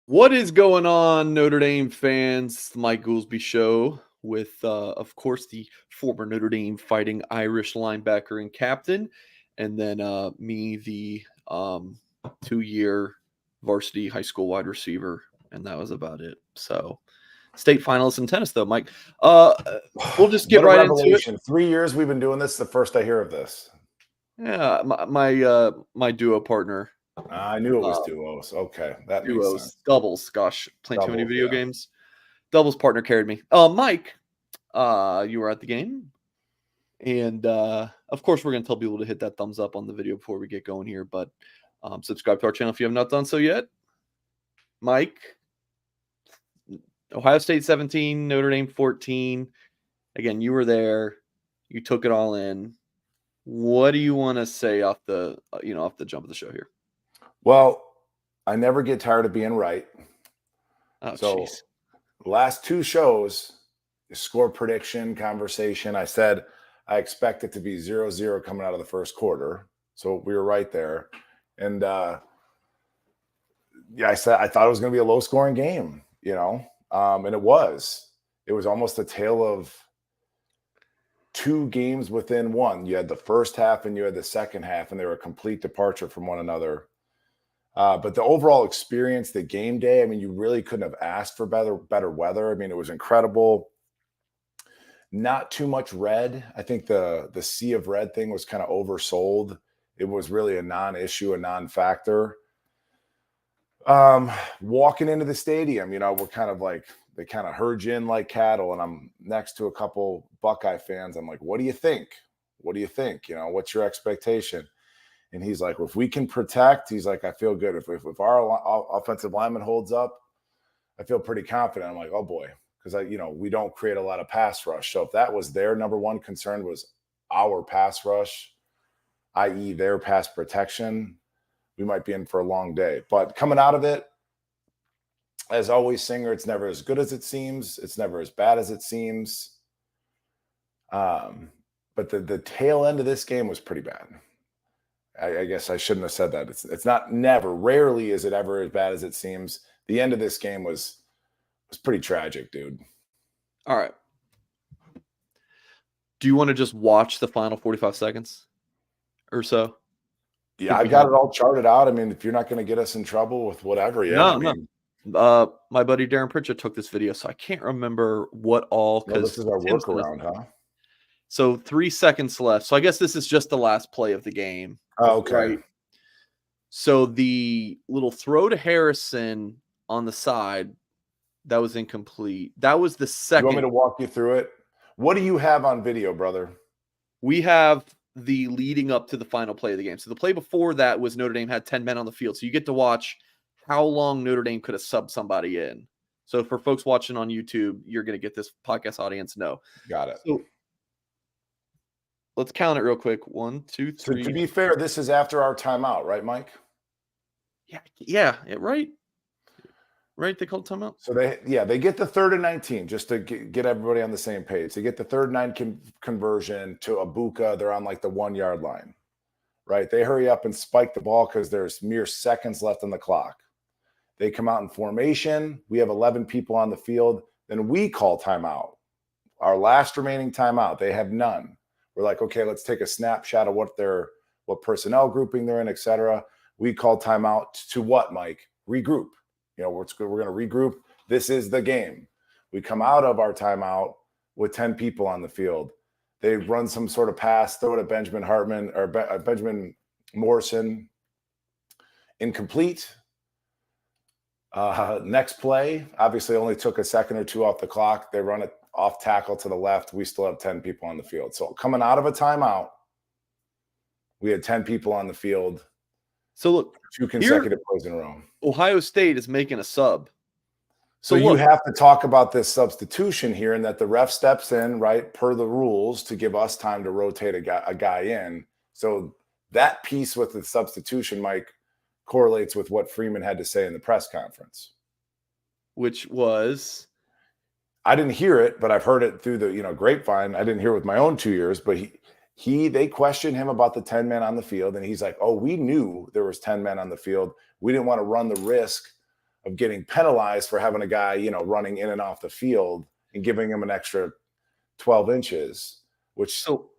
What is going on, Notre Dame fans? The Mike Goolsby Show with, of course, the former Notre Dame Fighting Irish linebacker and captain, and then me, the 2-year varsity high school wide receiver, and that was about it. So, state finalists in tennis, though, Mike. We'll just get What a right into it. revelation. 3 years we've been doing this. The first I hear of this. Yeah, my duo partner. I knew it was duos. Okay, that makes Duos, sense. doubles. Gosh, playing too many Doubles, video yeah. games. Doubles partner carried me. Mike, you were at the game, and of course, we're going to tell people to hit that thumbs up on the video before we get going here. But subscribe to our channel if you have not done so yet. Mike, Ohio State 17, Notre Dame 14. Again, you were there. You took it all in. What do you want to say off the off the jump of the show here? Well, I never get tired of being right. Oh, So, jeez. last 2 shows, the score prediction conversation, I said I expect it to be 0-0 coming out of the first quarter. So we were right there. And yeah, I said I thought it was going to be a low scoring game, and it was. It was almost a tale of 2 games within one. You had the first half and you had the second half, and they were a complete departure from one another. But the overall experience, the game day, I mean, you really couldn't have asked for better weather. I mean, it was incredible. Not too much red. I think the sea of red thing was kind of oversold. It was really a non-issue, a non-factor. Walking into the stadium, we're kind of like, they kind of herd you in like cattle, and I'm next to a couple Buckeye fans. I'm like, what do you think? What do you think? What's your expectation? And he's like, well, if we can protect, he's like, I feel good. If our offensive lineman holds up, I feel pretty confident. I'm like, oh boy, because we don't create a lot of pass rush. So if that was their number one concern was our pass rush, i.e. their pass protection, we might be in for a long day. But coming out of it, as always, Singer, it's never as good as it seems. It's never as bad as it seems. But the tail end of this game was pretty bad. I guess I shouldn't have said that. It's not never. Rarely is it ever as bad as it seems. The end of this game was pretty tragic, dude. All right. Do you want to just watch the final 45 seconds or so? Yeah, I got it all charted out. I mean, if you're not going to get us in trouble with whatever, yeah. No. My buddy Darren Pritchett took this video, so I can't remember what all. No, this is our workaround, huh? So 3 seconds left. So I guess this is just the last play of the game. Oh, okay. Right? So the little throw to Harrison on the side, that was incomplete. That was the second. You want me to walk you through it? What do you have on video, brother? We have the leading up to the final play of the game. So the play before that was Notre Dame had 10 men on the field. So you get to watch how long Notre Dame could have subbed somebody in. So for folks watching on YouTube, you're going to get this podcast audience know. Got it. So let's count it real quick. 1, 2, 3. So to be fair, this is after our timeout, right, Mike? Yeah, right. Right, they called timeout. So they get the 3rd and 19, just to get everybody on the same page. They get the 3rd and 9 conversion to Abuka. They're on like the 1-yard line, right? They hurry up and spike the ball because there's mere seconds left on the clock. They come out in formation. We have 11 people on the field. Then we call timeout, our last remaining timeout. They have none. We're like, okay, let's take a snapshot of what personnel grouping they're in, et cetera. We call timeout to what, Mike? Regroup. We're going to regroup. This is the game. We come out of our timeout with 10 people on the field. They run some sort of pass, throw it at Benjamin Hartman or Benjamin Morrison. Incomplete. Next play, obviously only took a second or two off the clock. They run it off tackle to the left. We still have 10 people on the field. So coming out of a timeout, we had 10 people on the field. So look, 2 consecutive plays in a row. Ohio State is making a sub. So you have to talk about this substitution here, and that the ref steps in, right, per the rules, to give us time to rotate a guy in. So that piece with the substitution, Mike, correlates with what Freeman had to say in the press conference. Which was? I didn't hear it, but I've heard it through the grapevine. I didn't hear it with my own 2 ears, but they questioned him about the 10 men on the field, and he's like, oh, we knew there was 10 men on the field. We didn't want to run the risk of getting penalized for having a guy, you know, running in and off the field and giving him an extra 12 inches, which, So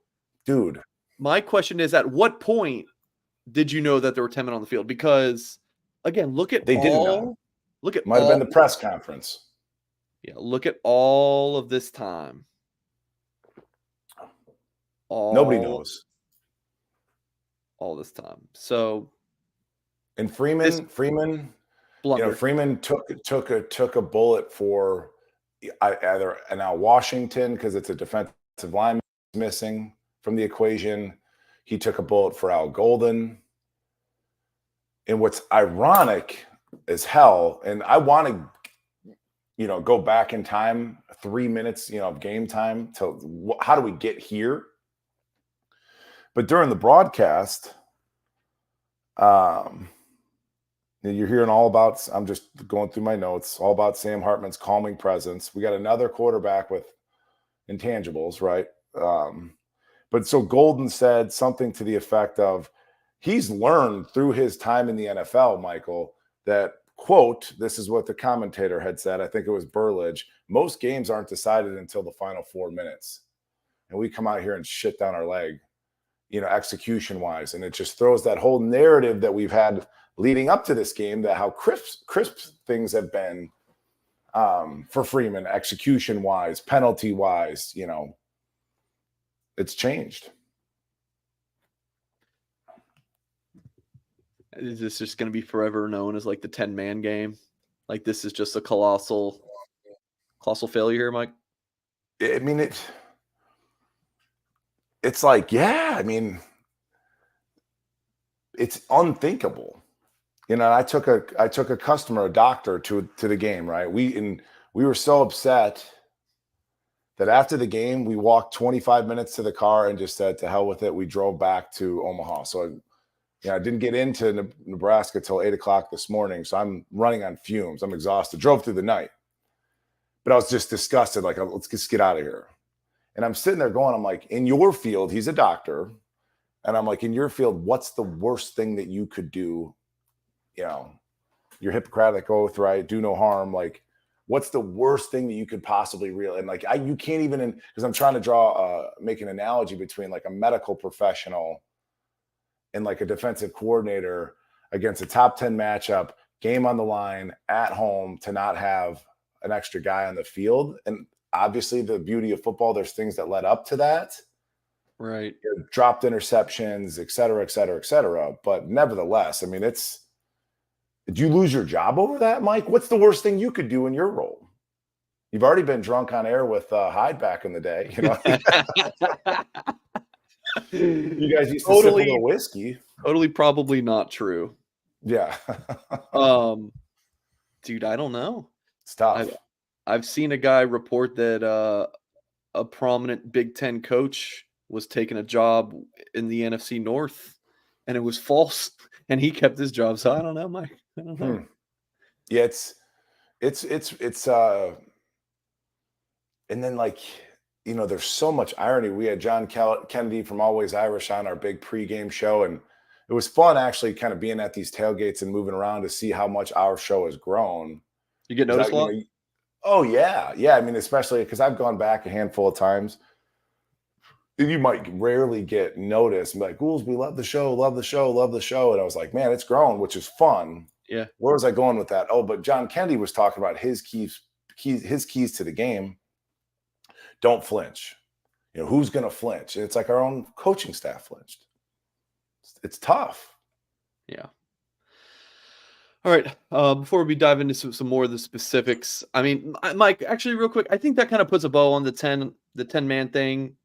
dude, my question is, at what point did you know that there were 10 men on the field? Because again, they didn't know. look at Might have been all, the press conference. yeah, look at all of this time. Nobody knows. All this time. So And this Freeman, you know, blunder. Freeman took a bullet for either now Washington because it's a defensive lineman missing from the equation. He took a bullet for Al Golden. And what's ironic as hell, and I want to, you know, go back in time 3 minutes, you know, of game time to how do we get here? But during the broadcast, you're hearing all about, I'm just going through my notes, all about Sam Hartman's calming presence. We got another quarterback with intangibles, right? But so Golden said something to the effect of, he's learned through his time in the NFL, Michael, that, quote, this is what the commentator had said, I think it was Burlage, most games aren't decided until the final 4 minutes. And we come out here and shit down our leg, you know, execution wise. And it just throws that whole narrative that we've had leading up to this game, that how crisp things have been for Freeman, execution wise, penalty wise, you know, it's changed. Is this just going to be forever known as like the 10-man game? Like this is just a colossal failure here, Mike? I mean, it's like, yeah, I mean, it's unthinkable. You know, I took a customer, a doctor to the game, right? We were so upset that after the game, we walked 25 minutes to the car and just said, to hell with it. We drove back to Omaha. So I didn't get into Nebraska till 8:00 this morning. So I'm running on fumes. I'm exhausted. Drove through the night. But I was just disgusted. Like, let's just get out of here. And I'm sitting there going, I'm like, in your field, he's a doctor. And I'm like, in your field, what's the worst thing that you could do? You know, your Hippocratic oath, right? Do no harm. Like, what's the worst thing that you could possibly realize? And like, you can't even, because I'm trying to make an analogy between like a medical professional and like a defensive coordinator against a top 10 matchup, game on the line at home, to not have an extra guy on the field. And obviously the beauty of football, there's things that led up to that. Right. Dropped interceptions, et cetera, et cetera, et cetera. But nevertheless, I mean, did you lose your job over that, Mike? What's the worst thing you could do in your role? You've already been drunk on air with Hyde back in the day. You know, you guys used to sip a little whiskey. Totally, probably not true. Yeah. Dude, I don't know. It's tough. I've seen a guy report that a prominent Big Ten coach was taking a job in the NFC North, and it was false, and he kept his job. So I don't know, Mike. I don't know. Yeah, it's and then, like, you know, there's so much irony. We had John Kennedy from Always Irish on our big pregame show, and it was fun actually kind of being at these tailgates and moving around to see how much our show has grown. You get noticed a lot? Oh yeah. I mean, especially because I've gone back a handful of times. You might rarely get noticed and be like, Goolsby, love the show, love the show, love the show. And I was like, man, it's grown, which is fun. Yeah. Where was I going with that? Oh, but John Kennedy was talking about his keys to the game. Don't flinch. You know, who's going to flinch? And it's like our own coaching staff flinched. It's tough. Yeah. All right. Before we dive into some more of the specifics, I mean, Mike, actually, real quick, I think that kind of puts a bow on the 10-man thing.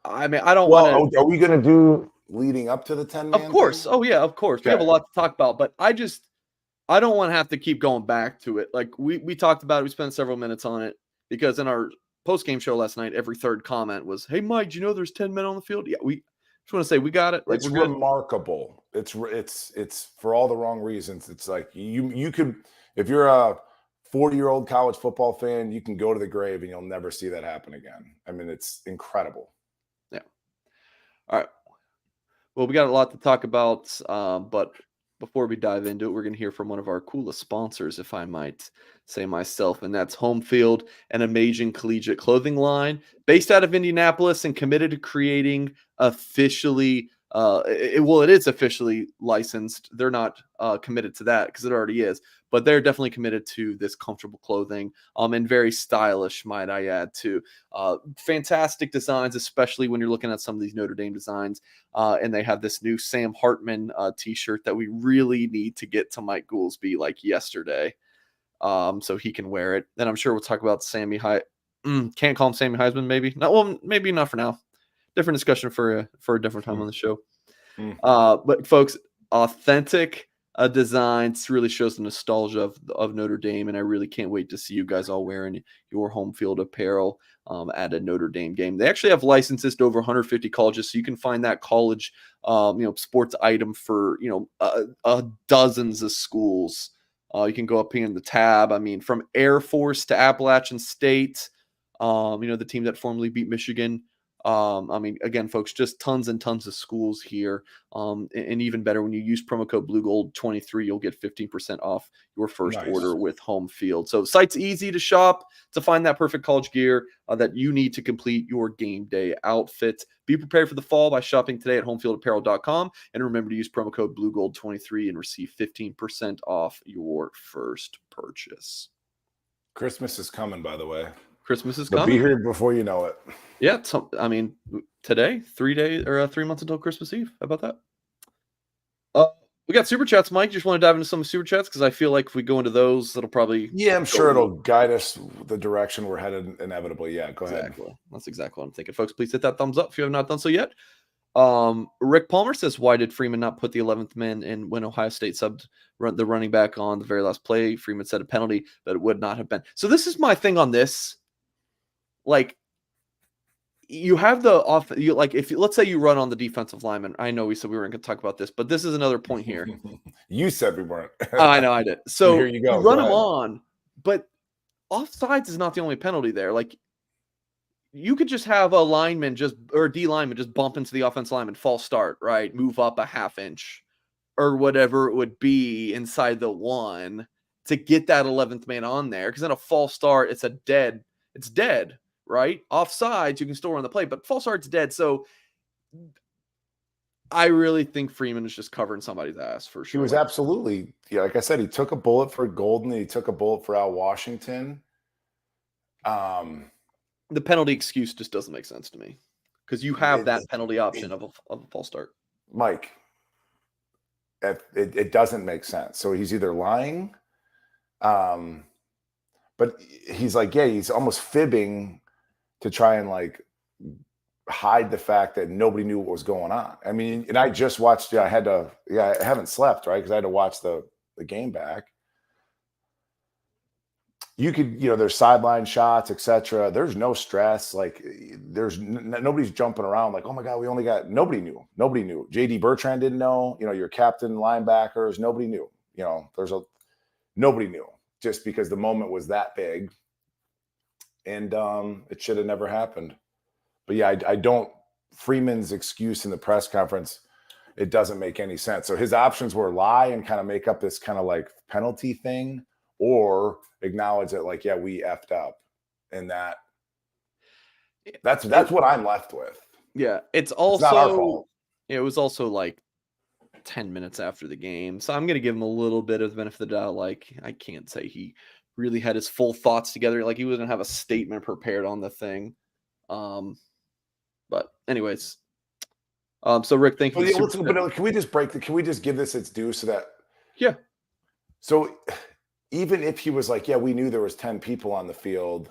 I mean, I don't want to. Are we going to do leading up to the 10-man? Of course. Thing? Oh yeah, of course. Okay. We have a lot to talk about, but I don't want to have to keep going back to it. Like we talked about it. We spent several minutes on it because in our post-game show last night, every third comment was, "Hey, Mike, do you know there's 10 men on the field?" Yeah, we just want to say we got it. Like, it's remarkable. It's for all the wrong reasons. It's like you could, if you're a 40-year-old college football fan, you can go to the grave and you'll never see that happen again. I mean, it's incredible. Yeah. All right. Well, we got a lot to talk about, but before we dive into it, we're going to hear from one of our coolest sponsors, if I might say myself, and that's Home Field, an amazing collegiate clothing line based out of Indianapolis and committed to creating officially. It is officially licensed. They're not committed to that because it already is, but they're definitely committed to this comfortable clothing, and very stylish, might I add, too. Fantastic designs, especially when you're looking at some of these Notre Dame designs. And they have this new Sam Hartman t-shirt that we really need to get to Mike Goolsby like yesterday, so he can wear it. And I'm sure we'll talk about Sammy can't call him Sammy Heisman, maybe. Not, well, maybe not for now. Different discussion for a different time on the show. But folks, authentic designs really shows the nostalgia of Notre Dame, and I really can't wait to see you guys all wearing your home field apparel at a Notre Dame game. They actually have licenses to over 150 colleges, so you can find that college sports item for dozens of schools. You can go up here in the tab. I mean, from Air Force to Appalachian State, the team that formerly beat Michigan. I mean, again, folks, just tons and tons of schools here. And even better, when you use promo code BlueGold23, you'll get 15% off your first order with Home Field. So site's easy to shop to find that perfect college gear that you need to complete your game day outfit. Be prepared for the fall by shopping today at homefieldapparel.com. And remember to use promo code BlueGold23 and receive 15% off your first purchase. Christmas is coming, by the way. Christmas is But coming. Be here before you know it. Yeah, I mean, today, 3 months until Christmas Eve. How about that? We got super chats, Mike. You just want to dive into some super chats because I feel like if we go into those, that'll probably I'm sure it'll guide us the direction we're headed inevitably. Yeah, go ahead. That's exactly what I'm thinking, folks. Please hit that thumbs up if you have not done so yet. Rick Palmer says, "Why did Freeman not put the 11th man in when Ohio State subbed the running back on the very last play? Freeman said a penalty, but it would not have been." So this is my thing on this. Like, you have let's say you run on the defensive lineman. I know we said we weren't going to talk about this, but this is another point here. You said we weren't. I know I did. So here you go. You run him on, but offsides is not the only penalty there. Like, you could just have a lineman or D lineman just bump into the offensive lineman, false start, right? Move up a half inch or whatever it would be inside the one to get that 11th man on there. Because then a false start, it's dead. Right? Offsides, you can still run the play, but false start's dead. So I really think Freeman is just covering somebody's ass for sure. He was absolutely, like I said, he took a bullet for Golden. He took a bullet for Al Washington. The penalty excuse just doesn't make sense to me because you have that penalty option of a false start. Mike, it doesn't make sense. So he's either lying, but he's like, he's almost fibbing to try and hide the fact that nobody knew what was going on. I mean, and I just watched, I haven't slept, right? Because I had to watch the game back. You could, there's sideline shots, etc. There's no stress. Like, there's nobody's jumping around like, oh my God, nobody knew. Nobody knew. JD Bertrand didn't know, your captain linebackers, nobody knew. Nobody knew just because the moment was that big. And it should have never happened. But I don't. Freeman's excuse in the press conference, it doesn't make any sense. So his options were lie and kind of make up this kind of penalty thing, or acknowledge that we effed up, and that's what I'm left with. Yeah, it's not our fault. It was also 10 minutes after the game, so I'm gonna give him a little bit of the benefit of the doubt. I can't say he really had his full thoughts together. He was going to have a statement prepared on the thing. But anyways, so Rick, thank you. But can we just give this its due so that, so even if he was we knew there was 10 people on the field,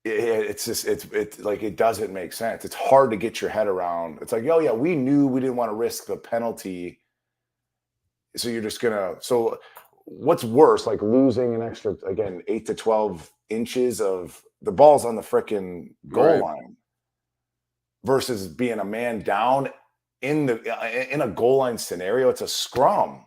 it doesn't make sense. It's hard to get your head around. It's we knew we didn't want to risk the penalty. So you're just so what's worse, losing an extra, 8 to 12 inches of the ball's on the frickin' goal line versus being a man down in a goal line scenario. It's a scrum.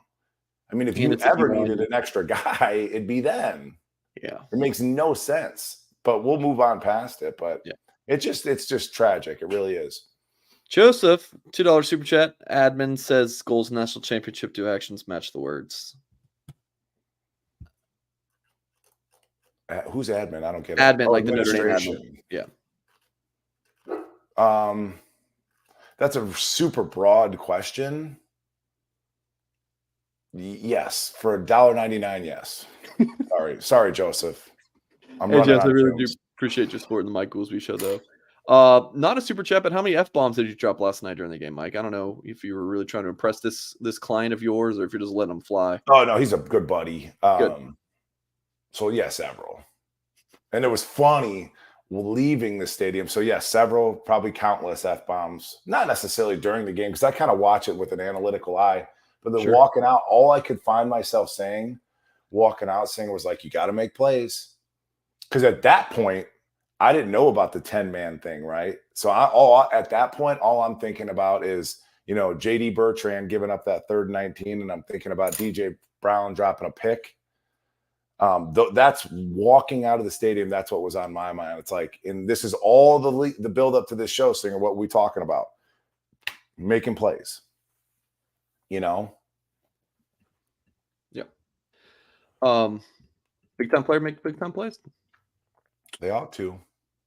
I mean, if you ever needed an extra guy, it'd be then. Yeah. It makes no sense, but we'll move on past it. But it's just tragic. It really is. Joseph, $2 super chat. Admin says goals national championship, do actions match the words. Who's admin? I don't get it. Admin, like the Notre Dame admin. Yeah. That's a super broad question. Yes, for $1.99, yes. Sorry, Joseph. I'm Hey, running Joseph, I on really fumes. do appreciate your support in the Mike Goolsby Show, though. Not a super chat, but how many F-bombs did you drop last night during the game, Mike? I don't know if you were really trying to impress this client of yours or if you're just letting him fly. Oh, no, he's a good buddy. Good. So, yeah, several. And it was funny leaving the stadium. So, yeah, several, probably countless F-bombs. Not necessarily during the game, because I kind of watch it with an analytical eye. But then Sure. walking out, all I could find myself saying, was like, you got to make plays. Because at that point, I didn't know about the 10-man thing, right? So at that point, all I'm thinking about is, JD Bertrand giving up that 3rd and 19, and I'm thinking about DJ Brown dropping a pick. That's walking out of the stadium. That's what was on my mind. It's like, and this is all the build up to this show, Singer. What we talking about? Making plays. Yeah. Big time player make big time plays. They ought to.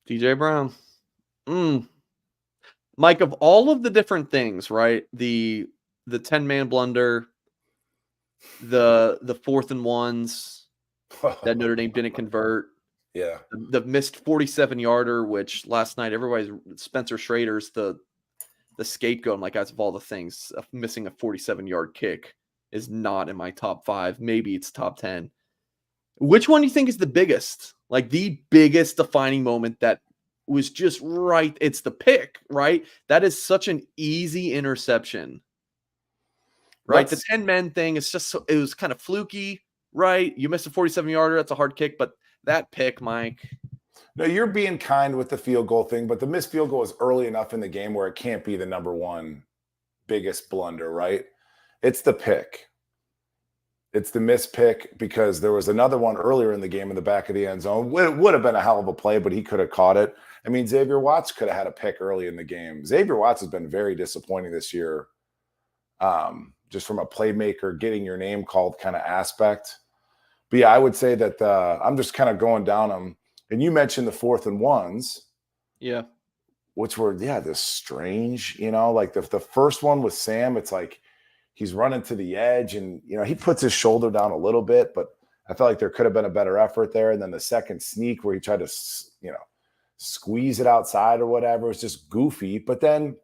DJ Brown. Mike, of all of the different things, right? The 10-man blunder, the 4th and 1s that Notre Dame didn't convert. Yeah. The missed 47-yarder, which last night everybody's Spencer Schrader's the scapegoat. I'm like, guys, of all the things, missing a 47-yard kick is not in my top 5. Maybe it's top 10. Which one do you think is the biggest? Like the biggest defining moment that was just right? It's the pick, right? That is such an easy interception, right? The 10-man thing is just it was kind of fluky, right? You missed a 47-yarder. That's a hard kick, but that pick, Mike. No, you're being kind with the field goal thing, but the missed field goal is early enough in the game where it can't be the number one biggest blunder, right? It's the pick. It's the missed pick because there was another one earlier in the game in the back of the end zone. It would have been a hell of a play, but he could have caught it. I mean, Xavier Watts could have had a pick early in the game. Xavier Watts has been very disappointing this year, just from a playmaker, getting your name called kind of aspect. But yeah, I would say that I'm just kind of going down them. And you mentioned the 4th and 1s. Yeah. Which were, this strange, like the first one with Sam, it's like he's running to the edge and, he puts his shoulder down a little bit, but I felt like there could have been a better effort there. And then the second sneak where he tried to, squeeze it outside or whatever, was just goofy. But then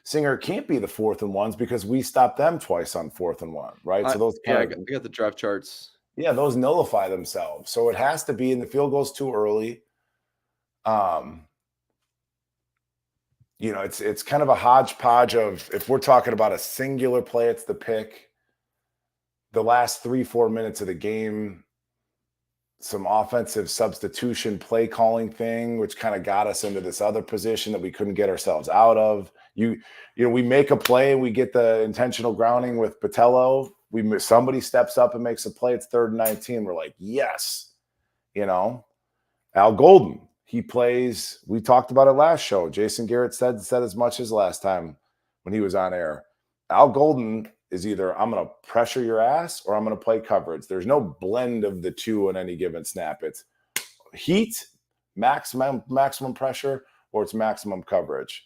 Singer can't be the 4th and 1s because we stopped them twice on 4th and 1, right? So those I got the drive charts. Yeah, those nullify themselves. So it has to be, and the field goes too early. It's kind of a hodgepodge of, if we're talking about a singular play, it's the pick. The last 3-4 minutes of the game, some offensive substitution play calling thing, which kind of got us into this other position that we couldn't get ourselves out of. We make a play, we get the intentional grounding with Patello. Somebody steps up and makes a play. It's 3rd and 19. We're like, yes, Al Golden. He plays. We talked about it last show. Jason Garrett said as much as last time when he was on air. Al Golden is either I'm going to pressure your ass or I'm going to play coverage. There's no blend of the two on any given snap. It's heat, maximum pressure, or it's maximum coverage.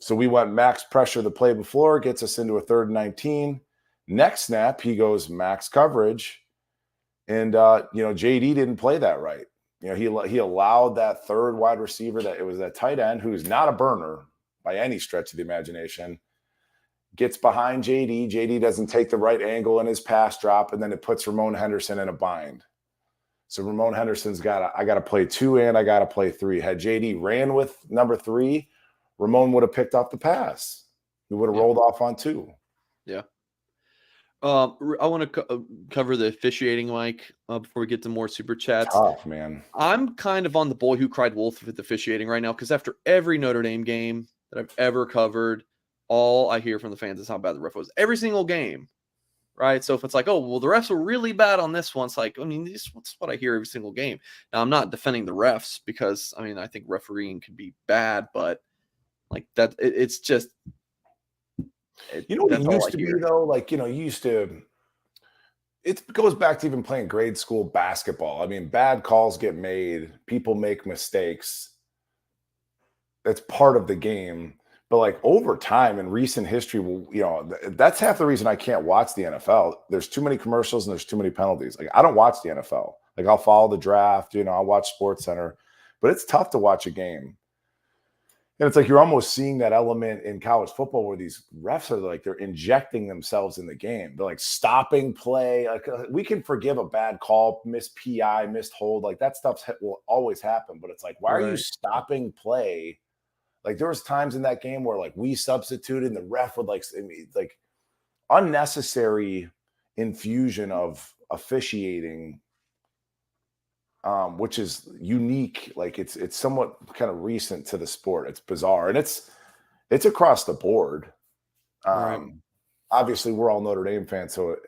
So we went max pressure the play before, gets us into a 3rd and 19. Next snap, he goes max coverage. And, JD didn't play that right. He allowed that 3rd wide receiver, that it was that tight end who's not a burner by any stretch of the imagination, gets behind JD. JD doesn't take the right angle in his pass drop, and then it puts Ramon Henderson in a bind. So Ramon Henderson's I got to play 2 and I got to play 3. Had JD ran with number 3, Ramon would have picked off the pass. He would have rolled off on 2. Yeah. I want to cover the officiating, Mike, before we get to more super chats. Tough, man. I'm kind of on the boy who cried wolf with officiating right now, because after every Notre Dame game that I've ever covered, all I hear from the fans is how bad the ref was. Every single game, right? So if it's like, oh, well, the refs were really bad on this one, it's like, I mean, this is what I hear every single game. Now, I'm not defending the refs because, I mean, I think refereeing can be bad, but Like that, it's just. You know what it That's all used I to be hear. though? Like, you used to. It goes back to even playing grade school basketball. I mean, bad calls get made. People make mistakes. That's part of the game. But like over time in recent history, that's half the reason I can't watch the NFL. There's too many commercials and there's too many penalties. Like I don't watch the NFL. Like I'll follow the draft, I'll watch Sports Center, but it's tough to watch a game. And it's like you're almost seeing that element in college football where these refs are like they're injecting themselves in the game. They're like stopping play. Like we can forgive a bad call, missed PI, missed hold. Like that stuff will always happen. But it's like, why are you Right. stopping play? Like there was times in that game where like we substituted and the ref would like unnecessary infusion of officiating, which is unique. Like it's somewhat kind of recent to the sport. It's bizarre, and it's across the board. Right. Obviously, we're all Notre Dame fans, so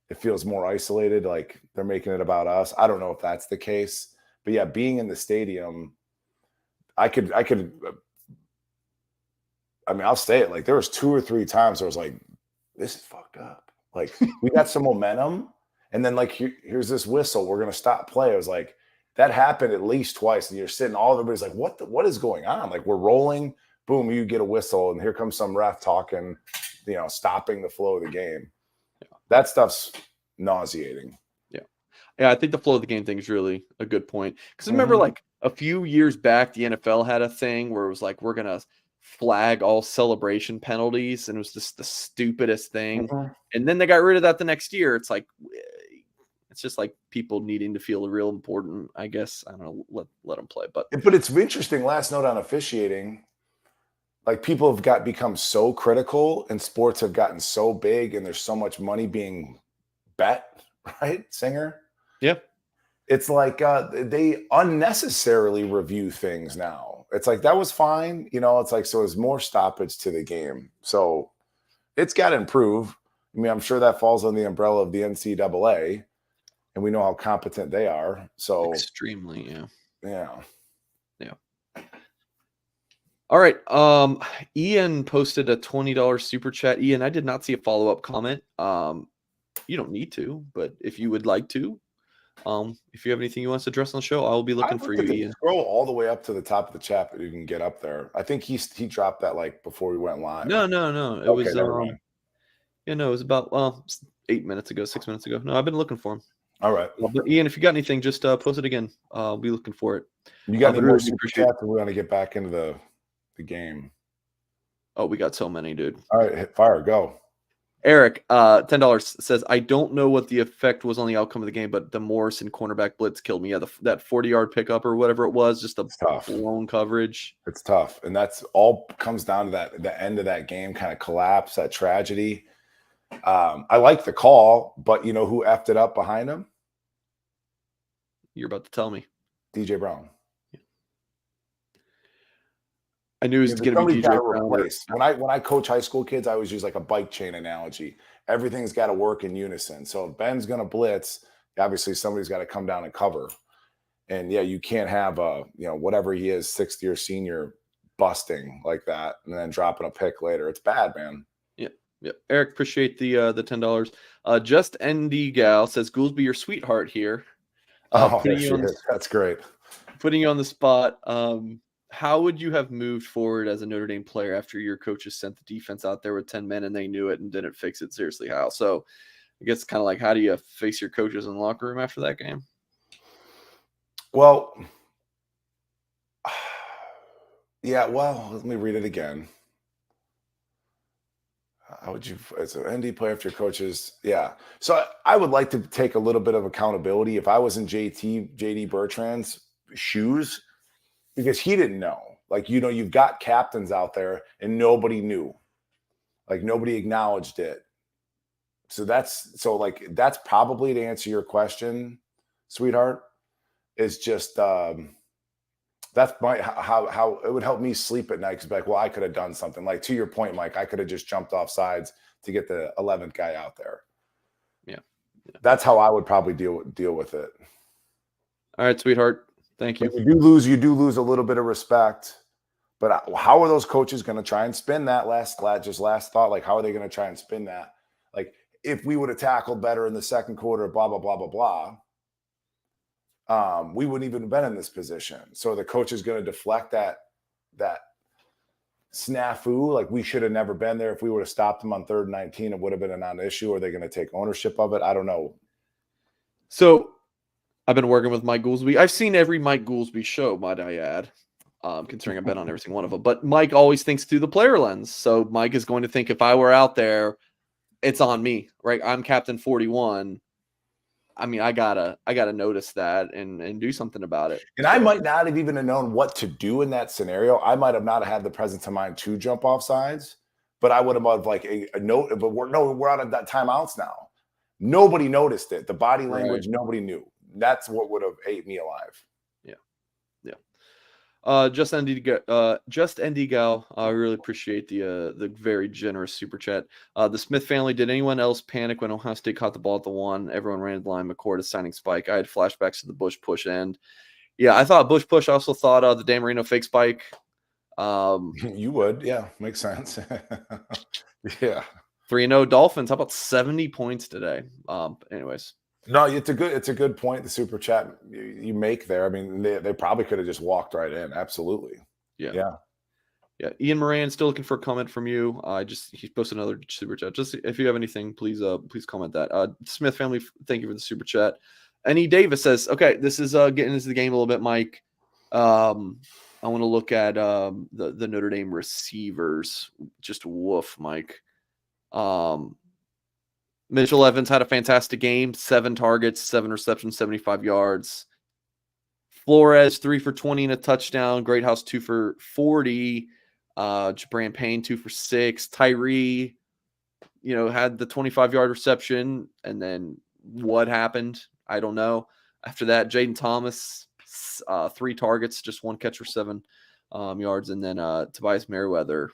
it feels more isolated. Like they're making it about us. I don't know if that's the case, but yeah, being in the stadium, I could. I mean, I'll say it. Like there was 2 or 3 times I was like, "This is fucked up." Like we got some momentum, and then like here's this whistle. We're gonna stop play. I was like, that happened at least twice, and you're sitting. All everybody's like, what is going on?" Like we're rolling. Boom, you get a whistle, and here comes some ref talking, stopping the flow of the game. That stuff's nauseating. Yeah, I think the flow of the game thing is really a good point. Because remember, like a few years back, the NFL had a thing where it was like, we're gonna flag all celebration penalties, and it was just the stupidest thing. And then they got rid of that the next year. It's like, it's just like people needing to feel real important. I guess I don't know. Let them play, but it's interesting. Last note on officiating. Like people have become so critical, and sports have gotten so big, and there's so much money being bet, right? Singer. yeah, It's like they unnecessarily review things now. It's like that was fine, It's like so there's more stoppage to the game, so it's got to improve. I mean, I'm sure that falls on the umbrella of the NCAA, and we know how competent they are. So extremely, yeah. All right. Ian posted a $20 super chat. Ian, I did not see a follow-up comment. You don't need to, but if you would like to, if you have anything you want to address on the show, I will be looking for you, Ian. Scroll all the way up to the top of the chat that you can get up there. I think he dropped that like before we went live. No. It was never mind. it was about 8 minutes ago, 6 minutes ago. No, I've been looking for him. All right. But Ian, if you got anything, just post it again. I'll be looking for it. You got any more super chats, or we want to get back into the game? Oh, we got so many, dude. All right, hit fire, go. Eric, $10 says, I don't know what the effect was on the outcome of the game, but the Morrison cornerback blitz killed me. Yeah, that 40-yard pickup or whatever it was, just a blown coverage. It's tough. And that's all comes down to the end of that game kind of collapse, that tragedy. I like the call, but you know who effed it up behind him? You're about to tell me. DJ Brown. I knew it was going to be DJ Brown. When I coach high school kids, I always use like a bike chain analogy. Everything's got to work in unison. So if Ben's going to blitz, obviously somebody's got to come down and cover. And yeah, you can't have whatever he is, 6th-year senior busting like that and then dropping a pick later. It's bad, man. Yeah. Eric, appreciate the $10. Just ND Gal says, Goolsby, your sweetheart here. That's great. Putting you on the spot. How would you have moved forward as a Notre Dame player after your coaches sent the defense out there with 10 men and they knew it and didn't fix it? Seriously, how? So I guess kind of like, how do you face your coaches in the locker room after that game? Well, yeah, let me read it again. How would you, as an ND player after your coaches? Yeah. So I would like to take a little bit of accountability. If I was in JD Bertrand's shoes, because he didn't know. Like, you've got captains out there and nobody knew. Like, nobody acknowledged it. So that's probably, to answer your question, sweetheart, is just that's how it would help me sleep at night. Because I could have done something. Like, to your point, Mike, I could have just jumped off sides to get the 11th guy out there. Yeah. That's how I would probably deal with it. All right, sweetheart. Thank you. You do lose a little bit of respect, But how are those coaches going to try and spin that last thought? Like, how are they going to try and spin that? Like, if we would have tackled better in the second quarter, blah, blah, blah, blah, blah, we wouldn't even have been in this position. So the coach is going to deflect that snafu, like we should have never been there. If we would have stopped them on 3rd and 19, it would have been a non-issue. Are they going to take ownership of it? I don't know. So I've been working with Mike Goolsby. I've seen every Mike Goolsby show, might I add, considering I've been on every single one of them. But Mike always thinks through the player lens. So Mike is going to think, if I were out there, it's on me, right? I'm Captain 41. I mean, I gotta notice that and do something about it. And I might not have even known what to do in that scenario. I might have not had the presence of mind to jump off sides, but I would have like a note. But we're out of that timeouts now. Nobody noticed it. The body language, nobody knew. That's what would have ate me alive. Just Endigo, I really appreciate the very generous super chat. The Smith family, did anyone else panic when Ohio State caught the ball at the 1? Everyone ran the line. McCord is signing spike. I had flashbacks to the Bush push end. Yeah, I thought Bush push. I also thought the Dan Marino fake spike. You would, yeah, makes sense. Yeah. 3-0 Dolphins. How about 70 points today? Anyways. No, it's a good point. The super chat you make there. I mean, they probably could have just walked right in. Absolutely. Yeah. Ian Moran, still looking for a comment from you. He posted another super chat. Just if you have anything, please comment that. Smith family, thank you for the super chat. Annie Davis says, okay, this is getting into the game a little bit, Mike. I want to look at the Notre Dame receivers. Just woof, Mike. Mitchell Evans had a fantastic game. 7 targets, 7 receptions, 75 yards. Flores, 3 for 20 and a touchdown. Greathouse, 2 for 40. Jabran Payne, 2 for 6. Tyree, had the 25-yard reception. And then what happened? I don't know. After that, Jaden Thomas, 3 targets, just 1 catch for 7 yards. And then Tobias Merriweather,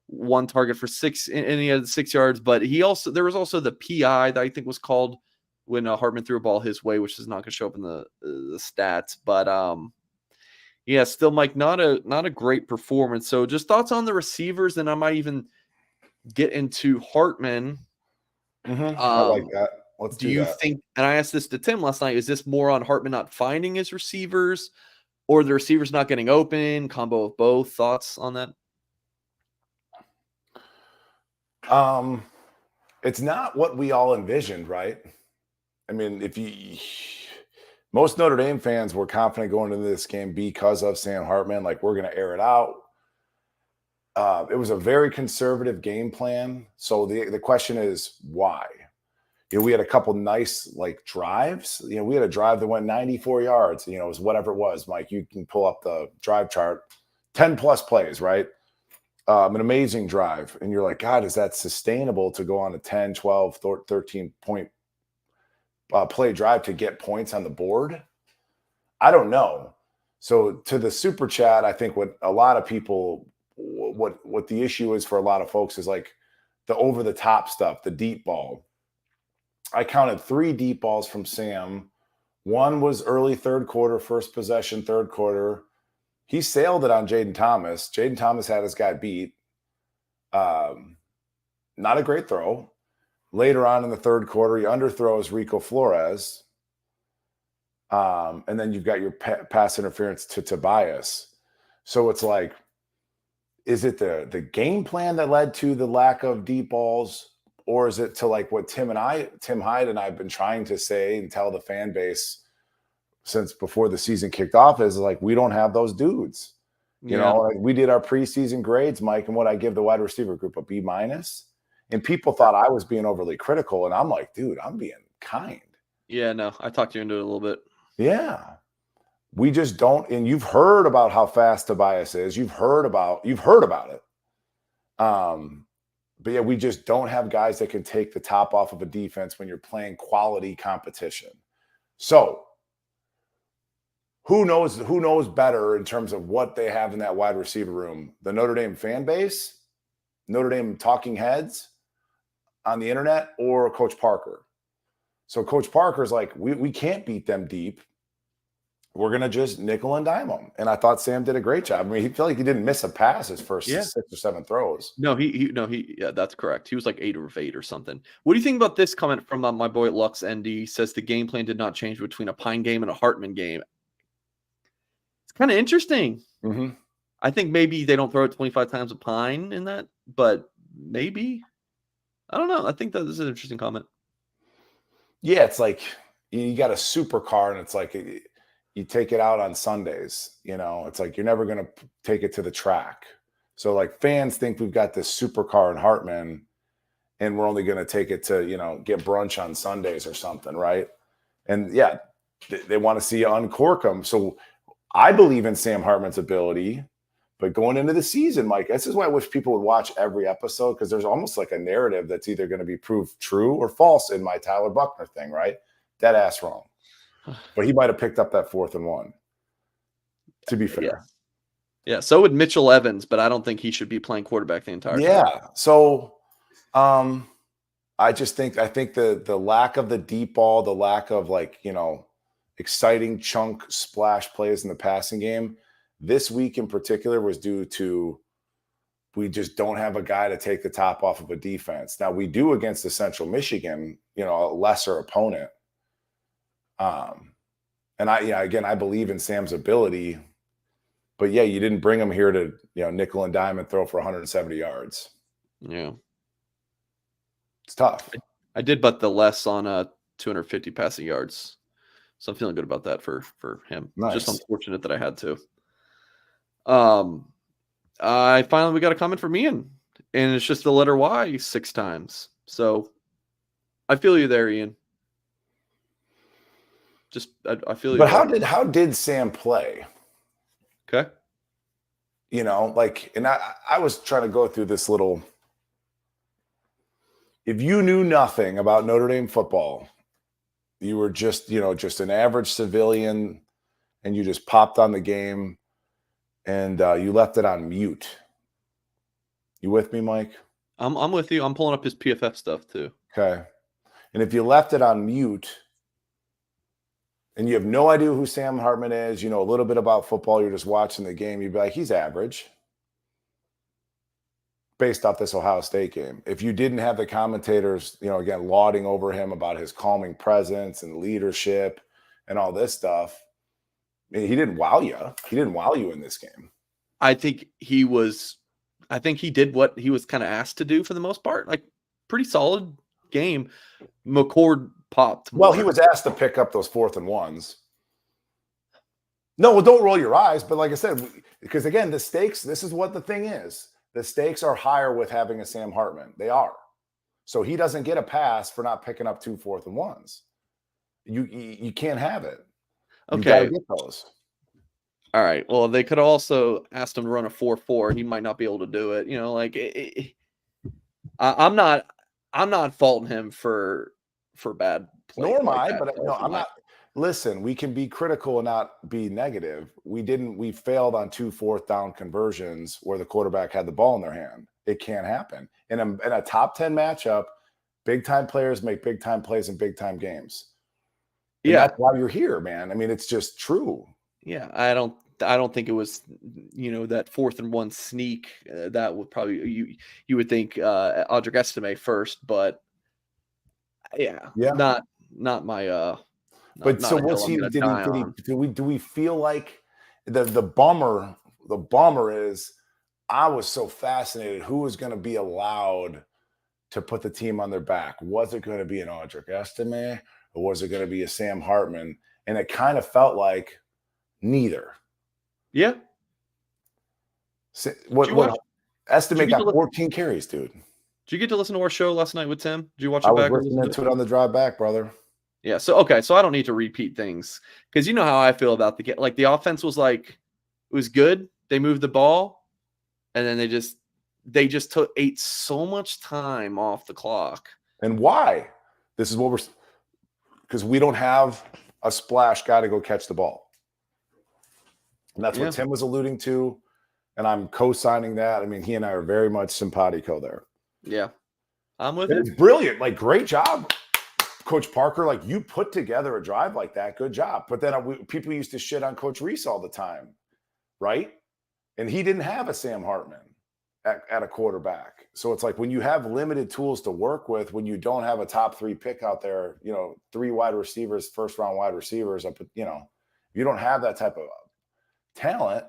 1 target for 6, and he had 6 yards. But there was also the PI that I think was called when Hartman threw a ball his way, which is not going to show up in the stats. But still, Mike, not a great performance. So just thoughts on the receivers, and I might even get into Hartman. Mm-hmm. I like that. Do you think, and I asked this to Tim last night, is this more on Hartman not finding his receivers, or the receivers not getting open, combo of both? Thoughts on that? It's not what we all envisioned, right? I mean, most Notre Dame fans were confident going into this game because of Sam Hartman, like, we're going to air it out. It was a very conservative game plan. So the question is why? We had a couple nice drives. We had a drive that went 94 yards. It was whatever it was. Mike, you can pull up the drive chart. 10 plus plays, right? An amazing drive. And you're like, God, is that sustainable to go on a 10, 12, 13 point play drive to get points on the board? I don't know. So to the super chat, I think what a lot of people, what the issue is for a lot of folks is like the over the top stuff, the deep ball. I counted 3 deep balls from Sam. 1 was early third quarter, first possession, third quarter. He sailed it on Jaden Thomas. Jaden Thomas had his guy beat. Not a great throw. Later on in the third quarter, he underthrows Rico Flores. And then you've got your pass interference to Tobias. So it's like, is it the game plan that led to the lack of deep balls? Or is it to like what Tim Hyde and I have been trying to say and tell the fan base since before the season kicked off, is like, we don't have those dudes. We did our preseason grades, Mike, and what I give the wide receiver group a B-. And people thought I was being overly critical. And I'm like, dude, I'm being kind. Yeah, no, I talked you into it a little bit. Yeah. We just don't. And you've heard about how fast Tobias is. You've heard about it. But yeah, we just don't have guys that can take the top off of a defense when you're playing quality competition. So who knows better in terms of what they have in that wide receiver room? The Notre Dame fan base, Notre Dame talking heads on the internet, or Coach Parker? So Coach Parker's like, we can't beat them deep. we're going to just nickel and dime him. And I thought Sam did a great job. I mean, he felt like he didn't miss a pass his first 6 or 7 throws. No, yeah, that's correct. He was like 8 of 8 or something. What do you think about this comment from my boy Lux ND? Says the game plan did not change between a Pine game and a Hartman game. It's kind of interesting. Mm-hmm. I think maybe they don't throw it 25 times a Pine in that, but maybe. I don't know. I think that is an interesting comment. Yeah, it's like you got a supercar, and it's like you take it out on Sundays. You know, it's like you're never going to take it to the track. So like fans think we've got this supercar in Hartman, and we're only going to take it to, you know, get brunch on Sundays or something, right? And yeah, they want to see you uncork them. So I believe in Sam Hartman's ability, but going into the season, Mike, this is why I wish people would watch every episode, because there's almost like a narrative that's either going to be proved true or false in my Tyler Buckner thing, right? Dead ass wrong. But he might have picked up that 4th and 1, to be fair. Yeah, so would Mitchell Evans, but I don't think he should be playing quarterback the entire time. Yeah, so I think the lack of the deep ball, the lack of, like, you know, exciting chunk splash plays in the passing game this week in particular was due to we just don't have a guy to take the top off of a defense. Now we do against the Central Michigan, you know, a lesser opponent. And I believe in Sam's ability, but yeah, you didn't bring him here to, you know, nickel and dime and throw for 170 yards. Yeah. It's tough. I did bet the less on 250 passing yards. So I'm feeling good about that for him. Nice. Just unfortunate that I had to. We got a comment from Ian, and it's just the letter Y 6 times. So I feel you there, Ian. Just I feel you. But how did Sam play? Okay. You know, like, and I was trying to go through this little. If you knew nothing about Notre Dame football, you were just an average civilian, and you just popped on the game, and you left it on mute. You with me, Mike? I'm with you. I'm pulling up his PFF stuff too. Okay. And if you left it on mute and you have no idea who Sam Hartman is, you know a little bit about football, you're just watching the game, you'd be like, he's average based off this Ohio State game. If you didn't have the commentators, you know, again, lauding over him about his calming presence and leadership and all this stuff, I mean, he didn't wow you. He didn't wow you in this game. I think he did what he was kind of asked to do for the most part. Like, pretty solid game. McCord popped more. Well, he was asked to pick up those 4th and 1s. No, well, don't roll your eyes. But like I said, because again, the stakes, this is what the thing is. The stakes are higher with having a Sam Hartman. They are. So he doesn't get a pass for not picking up 2 4th and 1s. You can't have it. You gotta get those. All right. Well, they could have also asked him to run a 4-4. He might not be able to do it. You know, like I'm not faulting him for bad play. Nor am I, but no, I'm not. Listen, we can be critical and not be negative. We failed on 2 4th down conversions where the quarterback had the ball in their hand. It can't happen. In a top 10 matchup, big time players make big time plays in big time games. And that's why you're here, man. I mean, it's just true. Yeah, I don't think it was, you know, that 4th and 1 sneak. That would probably you would think Audric Estime first, but yeah, not my. But so what's he? Do we feel like the bummer is? I was so fascinated. Who was going to be allowed to put the team on their back? Was it going to be an Audric Estime, or was it going to be a Sam Hartman? And it kind of felt like neither. Yeah. Estime got 14 carries, dude. Did you get to listen to our show last night with Tim? Did you watch it back? I was listening to it on the drive back, brother. Yeah. So I don't need to repeat things because you know how I feel about the offense was good. They moved the ball, and then they just ate so much time off the clock. And why? This is what because we don't have a splash guy to go catch the ball. And that's what Tim was alluding to. And I'm co-signing that. I mean, he and I are very much simpatico there. Yeah. I'm with it. It's brilliant. Like, great job. Coach Parker, like, you put together a drive like that. Good job. But then people used to shit on Coach Reese all the time, right? And he didn't have a Sam Hartman at a quarterback. So it's like when you have limited tools to work with, when you don't have a top 3 pick out there, 3 wide receivers, first round wide receivers, you don't have that type of talent.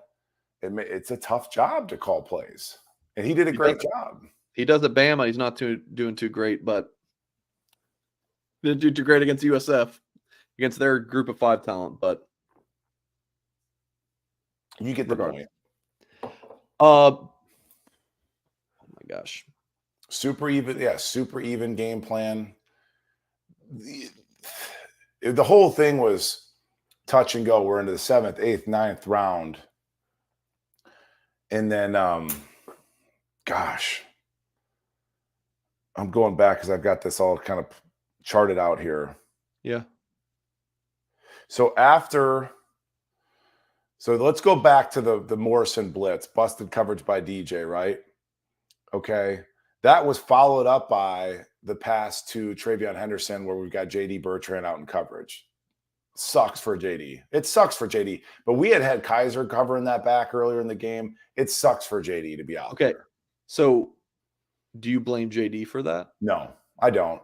It's a tough job to call plays. And he did a great job. He does at Bama. He's not doing too great, but didn't do too great against USF, against their group of 5 talent. But you get the point. Oh my gosh. Super even game plan. The whole thing was touch and go. We're into the 7th, 8th, 9th round. And then, gosh, I'm going back because I've got this all kind of charted out here. Yeah. So let's go back to the Morrison blitz, busted coverage by DJ, right? Okay. That was followed up by the pass to Travion Henderson where we've got JD Bertrand out in coverage. Sucks for JD. It sucks for JD. But we had Kaiser covering that back earlier in the game. It sucks for JD to be out there. So do you blame JD for that? No, I don't.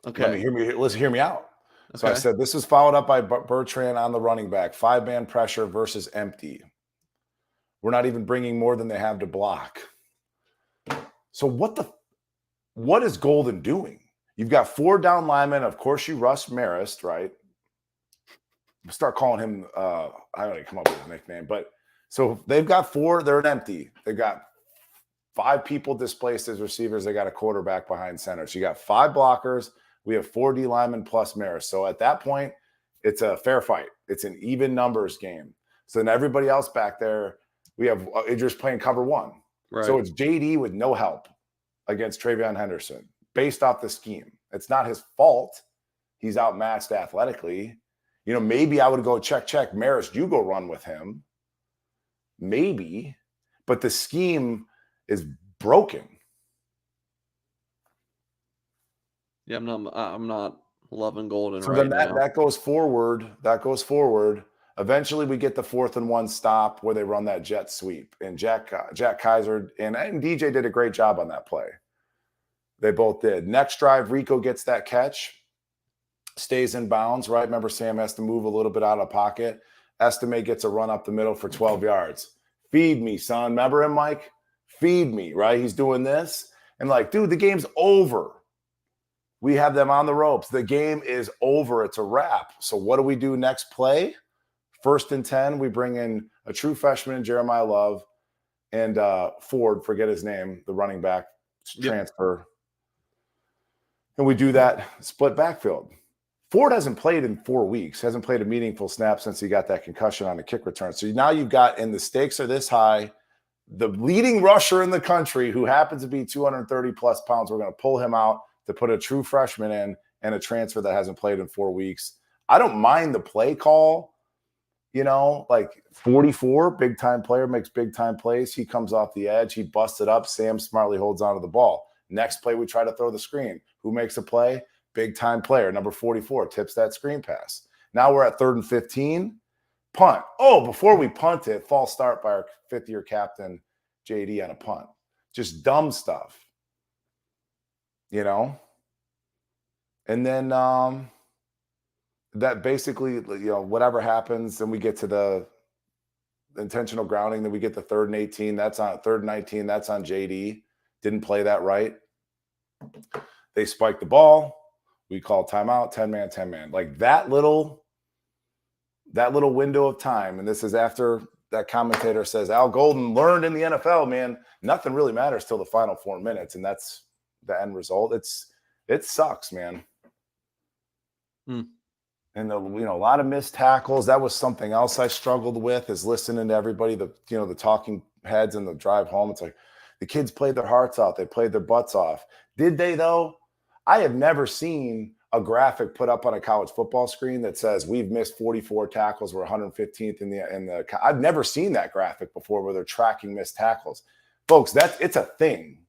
Okay. Let's hear me out. Okay. So I said this was followed up by Bertrand on the running back. 5-man pressure versus empty. We're not even bringing more than they have to block. So what is Golden doing? You've got 4 down linemen. Of course, you rush Marist, right? Start calling him, I don't even come up with his nickname. But so they've got 4. They're an empty. They've got 5 people displaced as receivers. They got a quarterback behind center. So you got 5 blockers. We have 4 D linemen plus Marist. So at that point, it's a fair fight. It's an even numbers game. So then everybody else back there, we have Idris playing cover 1. Right. So it's JD with no help against Travion Henderson based off the scheme. It's not his fault. He's outmatched athletically. Maybe I would go check. Marist, you go run with him. Maybe. But the scheme is broken. Yeah, I'm not loving Golden so right then now. That goes forward. Eventually, we get the 4th and 1 stop where they run that jet sweep. And Jack Kaiser and DJ did a great job on that play. They both did. Next drive, Rico gets that catch, stays in bounds, right? Remember, Sam has to move a little bit out of pocket. Estime gets a run up the middle for 12 yards. Feed me, son. Remember him, Mike? Feed me, right? He's doing this. And dude, the game's over. We have them on the ropes. The game is over. It's a wrap. So what do we do next play? 1st and 10, we bring in a true freshman, Jeremiah Love, and Ford, forget his name, the running back transfer. And we do that split backfield. Ford hasn't played in 4 weeks, hasn't played a meaningful snap since he got that concussion on a kick return. So now you've got, and the stakes are this high, the leading rusher in the country who happens to be 230 plus pounds. We're going to pull him out to put a true freshman in and a transfer that hasn't played in 4 weeks. I don't mind the play call, 44, big time player makes big time plays. He comes off the edge. He busts it up. Sam smartly holds onto the ball. Next play, we try to throw the screen. Who makes a play? Big time player, number 44, tips that screen pass. Now we're at 3rd and 15. Punt. Oh, before we punt it, false start by our 5th-year captain, JD, on a punt. Just dumb stuff. And then that basically, whatever happens, then we get to the intentional grounding, then we get the 3rd and 18. That's on 3rd and 19. That's on JD. Didn't play that right. They spike the ball. We call timeout, 10-man, 10-man. That little window of time, and this is after that commentator says, Al Golden learned in the NFL, man, nothing really matters till the final 4 minutes, and that's the end result. It sucks, man. And a lot of missed tackles. That was something else I struggled with, is listening to everybody, the talking heads and the drive home. It's like the kids played their hearts out. They played their butts off. Did they though? I have never seen a graphic put up on a college football screen that says we've missed 44 tackles. We're 115th in the. I've never seen that graphic before where they're tracking missed tackles, folks. It's a thing.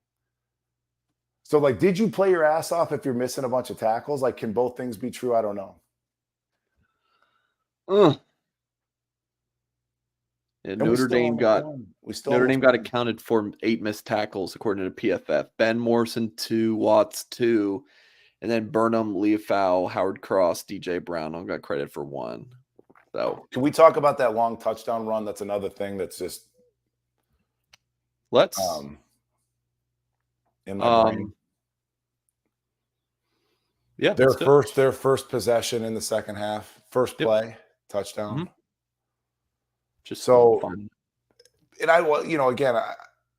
So, like, did you play your ass off if you're missing a bunch of tackles? Like, can both things be true? I don't know. Ugh. Yeah, And we Notre still Dame almost got won. We still Notre almost Dame got won. accounted for 8 missed tackles according to PFF. Ben Morrison 2, Watts 2, and then Burnham, Leafau, Howard Cross, DJ Brown all got credit for 1. So Can we talk about that long touchdown run? That's another thing that's just let's in my brain. Yeah, Their first possession in the second half, first play, touchdown. Mm-hmm. Just so, fun. And again,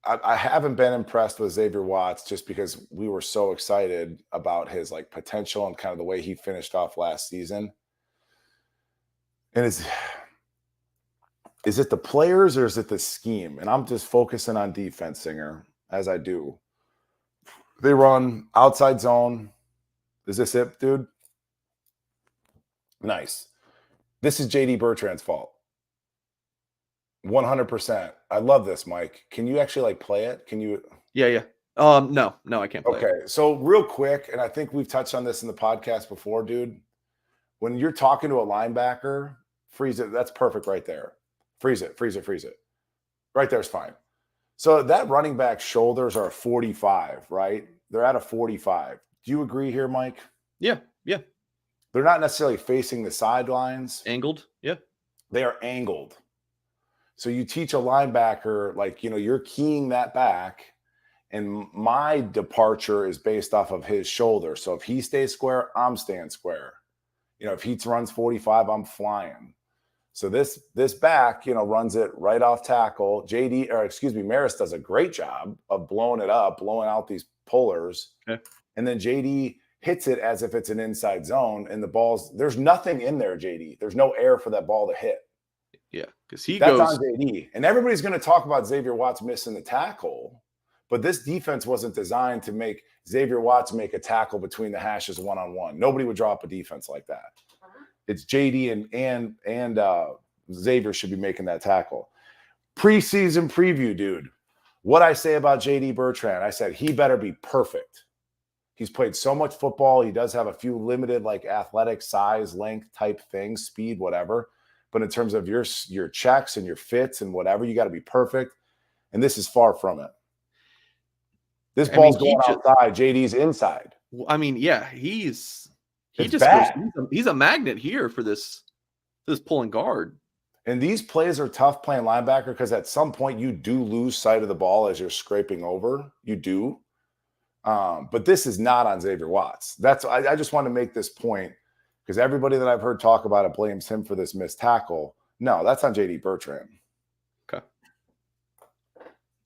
I haven't been impressed with Xavier Watts just because we were so excited about his like potential and kind of the way he finished off last season. And is it the players or is it the scheme? And I'm just focusing on defense, Singer, as I do. They run outside zone. Is this it, dude? Nice. This is JD Bertrand's fault. 100%. I love this, Mike. Can you actually like play it? Can you? Yeah. No, I can't play. Okay. So real quick, and I think we've touched on this in the podcast before, dude. When you're talking to a linebacker, freeze it. That's perfect right there. Freeze it. Right there's fine. So that running back shoulders are a 45, right? They're at a 45. Do you agree here, Mike? Yeah. They're not necessarily facing the sidelines. Angled. Yeah. They are angled. So you teach a linebacker, like, you're keying that back. And my departure is based off of his shoulder. So if he stays square, I'm staying square. If he runs 45, I'm flying. So this back, runs it right off tackle. Maris does a great job of blowing it up, blowing out these pullers. Okay. And then JD hits it as if it's an inside zone. And there's nothing in there, JD. There's no air for that ball to hit. Yeah, because that's on JD. And everybody's going to talk about Xavier Watts missing the tackle. But this defense wasn't designed to make Xavier Watts make a tackle between the hashes one-on-one. Nobody would draw up a defense like that. It's JD and Xavier should be making that tackle. Preseason preview, dude. What I say about JD Bertrand, I said he better be perfect. He's played so much football. He does have a few limited like athletic size, length type things, speed, whatever. But in terms of your checks and your fits and whatever, you got to be perfect. And this is far from it. This ball's going outside. JD's inside. I mean, yeah, he's a magnet here for this pulling guard. And these plays are tough playing linebacker because at some point you do lose sight of the ball as you're scraping over. You do. But this is not on Xavier Watts. I just want to make this point because everybody that I've heard talk about it blames him for this missed tackle. No, that's on JD Bertrand. Okay.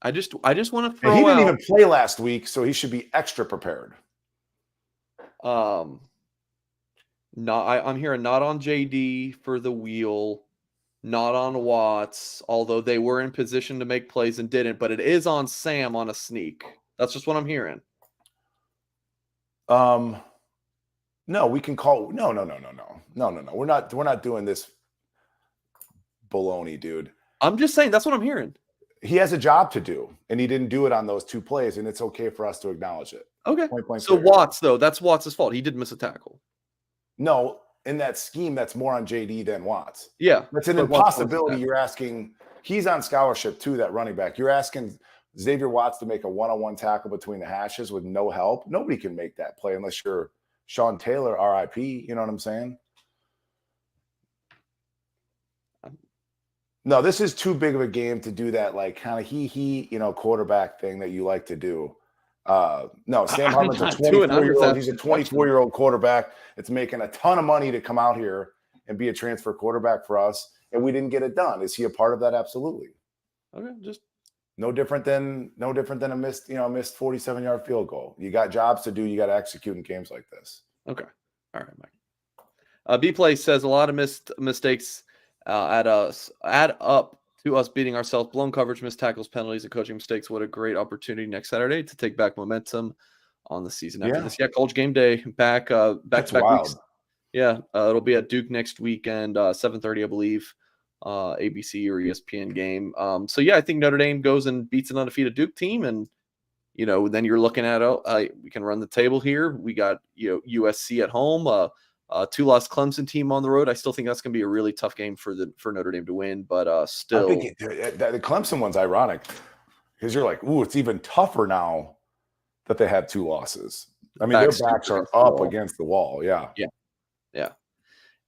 I just want to throw and he didn't even play last week, so he should be extra prepared. I'm hearing not on JD for the wheel, not on Watts, although they were in position to make plays and didn't, but it is on Sam on a sneak. That's just what I'm hearing. No, we can call no. We're not doing this baloney, dude. I'm just saying that's what I'm hearing. He has a job to do, and he didn't do it on those 2 plays, and it's okay for us to acknowledge it. Okay. So Watts, though, that's Watts' fault. He did miss a tackle. No, in that scheme, that's more on JD than Watts. Yeah. That's an impossibility. You're asking, he's on scholarship too, that running back. You're asking Xavier Watts to make a one-on-one tackle between the hashes with no help. Nobody can make that play unless you're Sean Taylor, RIP. You know what I'm saying? No, this is too big of a game to do that, like kind of quarterback thing that you like to do. No, Sam Hartman's a 24-year-old. He's a 24-year-old quarterback. It's making a ton of money to come out here and be a transfer quarterback for us, and we didn't get it done. Is he a part of that? Absolutely. Okay, just no different than a missed 47-yard field goal. You got jobs to do. You got to execute in games like this. Okay, all right, Mike. B-Play says a lot of mistakes add up to us beating ourselves. Blown coverage, missed tackles, penalties, and coaching mistakes. What a great opportunity next Saturday to take back momentum on the season after this. Yeah, College game day back to back weeks. Yeah, it'll be at Duke next weekend, 7:30, I believe, ABC or ESPN game. So yeah, I think Notre Dame goes and beats an undefeated Duke team, and then you're looking at, we can run the table here. We got, USC at home, 2-loss Clemson team on the road. I still think that's going to be a really tough game for Notre Dame to win, but I still. think the Clemson one's ironic because you're like, ooh, it's even tougher now that they have 2 losses. I mean, their backs are up against the wall. Yeah. Yeah.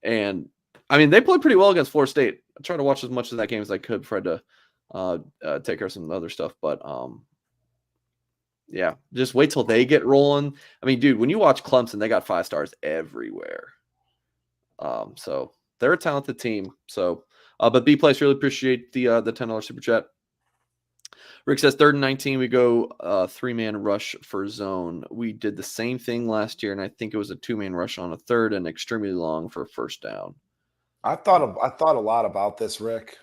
And I mean, they played pretty well against Florida State. I tried to watch as much of that game as I could before I had to take care of some other stuff. But yeah, just wait till they get rolling. I mean, dude, when you watch Clemson, they got 5 stars everywhere. So they're a talented team. So, but B Place, really appreciate the $10 super chat. Rick says 3rd and 19, we go 3-man rush for zone. We did the same thing last year, and I think it was a 2-man rush on a 3rd and extremely long for 1st down. I thought a lot about this, Rick.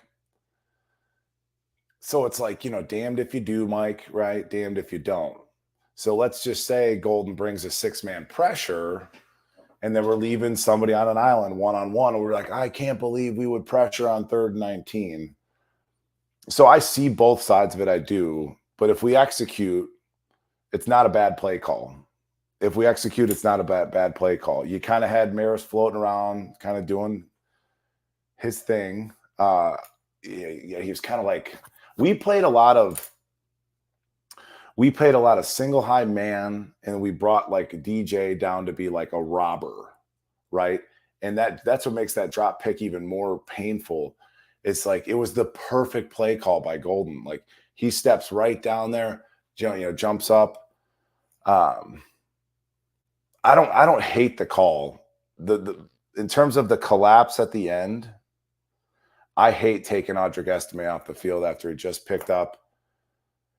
So it's like, damned if you do, Mike, right? Damned if you don't. So let's just say Golden brings a 6-man pressure, and then we're leaving somebody on an island one-on-one, and we're like, I can't believe we would pressure on 3rd and 19. So I see both sides of it. I do. But if we execute, it's not a bad play call. If we execute, it's not a bad play call. You kind of had Maris floating around, kind of doing his thing. Yeah, he was kind of like, we played a lot of single high man, and we brought like a DJ down to be like a robber, right? And that's what makes that drop pick even more painful. It's like it was the perfect play call by Golden. Like he steps right down there, jumps up. I don't hate the call. In terms of the collapse at the end, I hate taking Audric Estime off the field after he just picked up.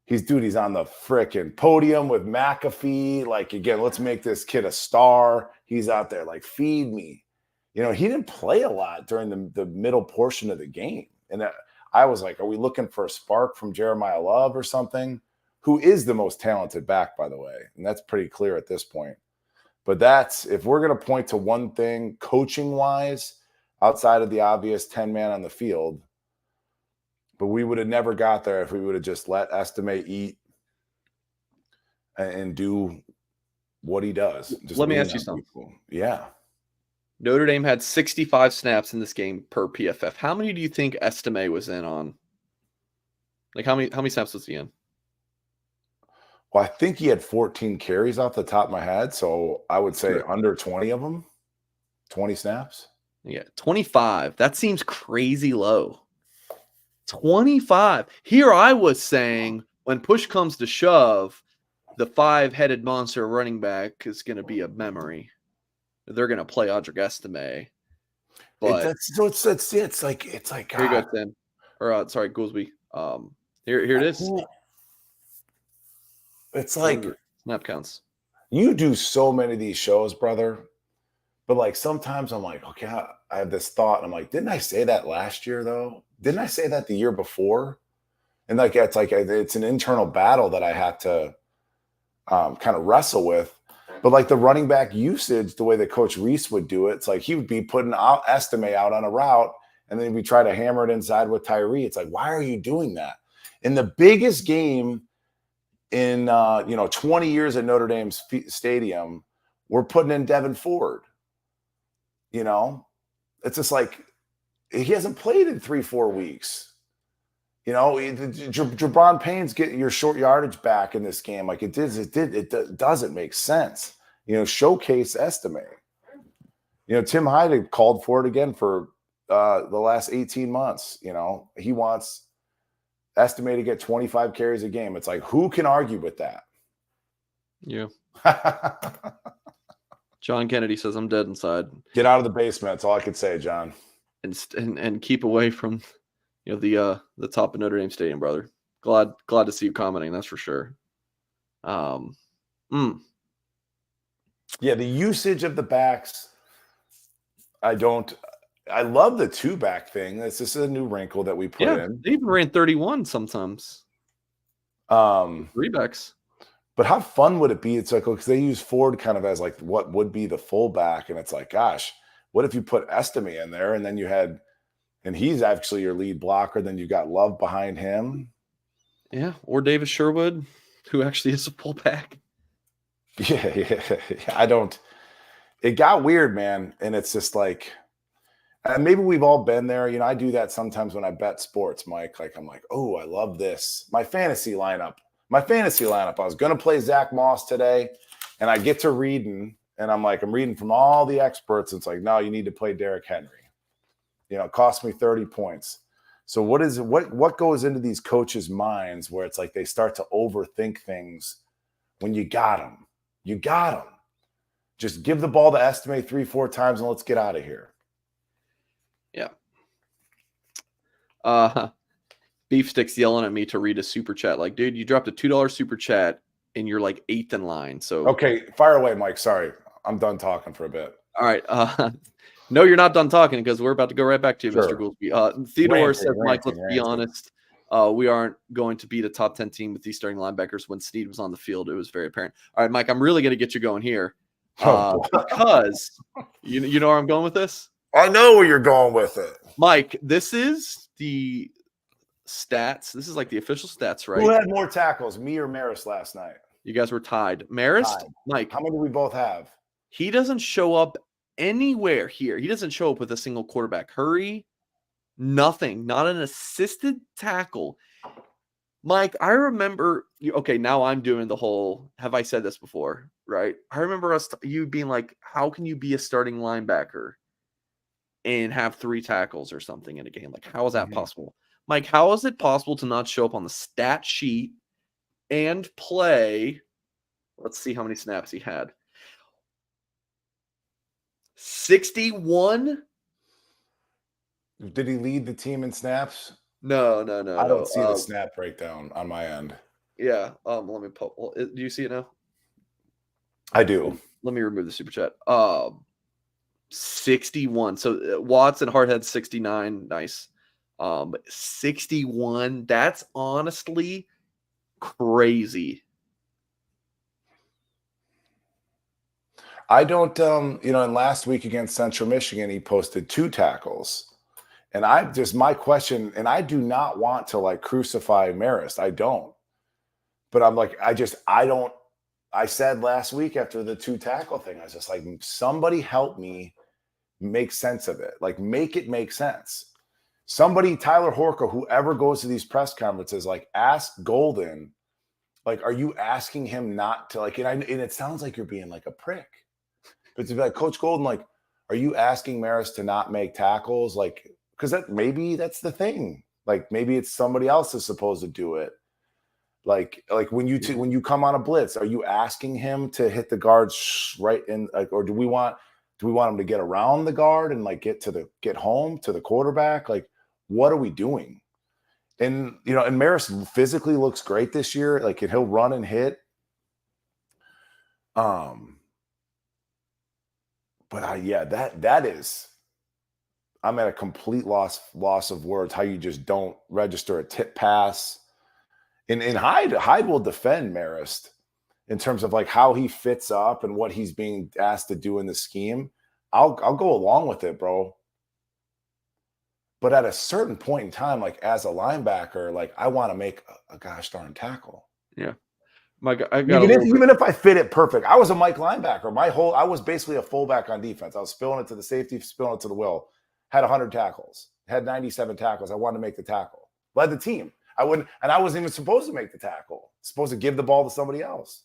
He's on the frickin' podium with McAfee. Like, again, let's make this kid a star. He's out there like, feed me. He didn't play a lot during the middle portion of the game. And I was like, are we looking for a spark from Jeremiah Love or something? Who is the most talented back, by the way. And that's pretty clear at this point. But if we're going to point to one thing coaching-wise, outside of the obvious 10-man on the field, but we would have never got there if we would have just let Estime eat and do what he does. Just let me ask you something. People. Yeah. Notre Dame had 65 snaps in this game per PFF. How many do you think Estime was in on? Like how many snaps was he in? Well, I think he had 14 carries off the top of my head, so I would say under 20 of them. 20 snaps. Yeah, 25. That seems crazy low. 25. Here I was saying when push comes to shove, the 5-headed monster running back is going to be a memory. They're going to play Audric Estime. But it's like here you go, Tim. Or sorry, Goolsby. Here it is. It's like snap counts. You do so many of these shows, brother. But like sometimes I'm like, okay, I have this thought. And I'm like, didn't I say that last year though? Didn't I say that the year before? And it's an internal battle that I have to kind of wrestle with. But like the running back usage, the way that Coach Reese would do it, it's like he would be putting Estime out on a route, and then we try to hammer it inside with Tyree. It's like, why are you doing that? In the biggest game in 20 years at Notre Dame's stadium, we're putting in Devin Ford. It's just like he hasn't played in 3-4 weeks. Jabron Payne's getting your short yardage back in this game. Like it doesn't make sense. Showcase Estime. Tim Hyde called for it again for the last 18 months. He wants Estime to get 25 carries a game. It's like, who can argue with that? Yeah. John Kennedy says, I'm dead inside. Get out of the basement. That's all I could say, John. And keep away from the top of Notre Dame Stadium, brother. Glad to see you commenting. That's for sure. Yeah, the usage of the backs. I love the 2-back thing. This is a new wrinkle that we put in. They even ran 31 sometimes. 3 backs. But how fun would it be? It's like, because they use Ford kind of as like what would be the fullback, and it's like, gosh, what if you put Estime in there, and then and he's actually your lead blocker, then you got Love behind him. Yeah, or Davis Sherwood. who actually is a fullback. Yeah. It got weird, man. And it's just like, and maybe we've all been there. You know, I do that sometimes when I bet sports, Mike. Like, I'm like, oh, I love this. My fantasy lineup. I was going to play Zach Moss today, and I get to reading, and I'm reading from all the experts. And it's like, no, you need to play Derrick Henry. You know, it cost me 30 points. So what goes into these coaches' minds where it's like they start to overthink things when you got them? You got them. Just give the ball to estimate 3-4 times and let's get out of here. Yeah. Beef Sticks yelling at me to read a super chat. Like, dude, you dropped a $2 super chat and you're like 8th in line. So okay, fire away, Mike. Sorry, I'm done talking for a bit. All right. No, you're not done talking because we're about to go right back to you, Sure. Mr. Goolsby. Theodore says, Mike, let's be honest. We aren't going to beat a top 10 team with these starting linebackers. When Snead was on the field, it was very apparent. All right, Mike, I'm really going to get you going here because you know where I'm going with this? I know where you're going with it. Mike, this is the stats. This is like the official stats, right? Who had more tackles, me or Maris last night? You guys were tied. Maris, Mike. How many do we both have? He doesn't show up anywhere here. He doesn't show up with a single quarterback hurry. Nothing. Not an assisted tackle. Mike, I remember okay, now I'm doing the whole have I said this before, right? I remember you being like, how can you be a starting linebacker and have 3 tackles or something in a game? Like, how is that possible? Mike, how is it possible to not show up on the stat sheet and play? Let's see how many snaps he had. 61. Did he lead the team in snaps? No. I don't see the snap breakdown on my end. Yeah. Let me put. Well, do you see it now? I do. Let me remove the super chat. 61. So Watts and Hardhead 69. Nice. 61. That's honestly crazy. I don't, and last week against Central Michigan, he posted 2 tackles. And my question, and I do not want to like crucify Marist. I don't. But I'm like, I said last week after the 2 tackle thing, I was just like, somebody help me make sense of it. Like, make it make sense. Somebody, Tyler Horka, whoever goes to these press conferences, like, ask Golden, like, are you asking him not to, like, and it sounds like you're being like a prick. But to be like, Coach Golden, like, are you asking Maris to not make tackles? Like, because maybe that's the thing. Like, maybe it's somebody else is supposed to do it. Like when you come on a blitz, are you asking him to hit the guards right in, like, or do we want him to get around the guard and like get home to the quarterback? Like, what are we doing? And and Maris physically looks great this year. Like, he'll run and hit. But that is, I'm at a complete loss of words. How you just don't register a tip pass. And Hyde will defend Marist in terms of like how he fits up and what he's being asked to do in the scheme. I'll go along with it, bro. But at a certain point in time, like as a linebacker, like I want to make a gosh darn tackle. Yeah. Even if I fit it perfect. I was a Mike linebacker. I was basically a fullback on defense. I was spilling it to the safety, spilling it to the will. Had 100 tackles. Had 97 tackles. I wanted to make the tackle. Led the team. I wasn't even supposed to make the tackle. Supposed to give the ball to somebody else.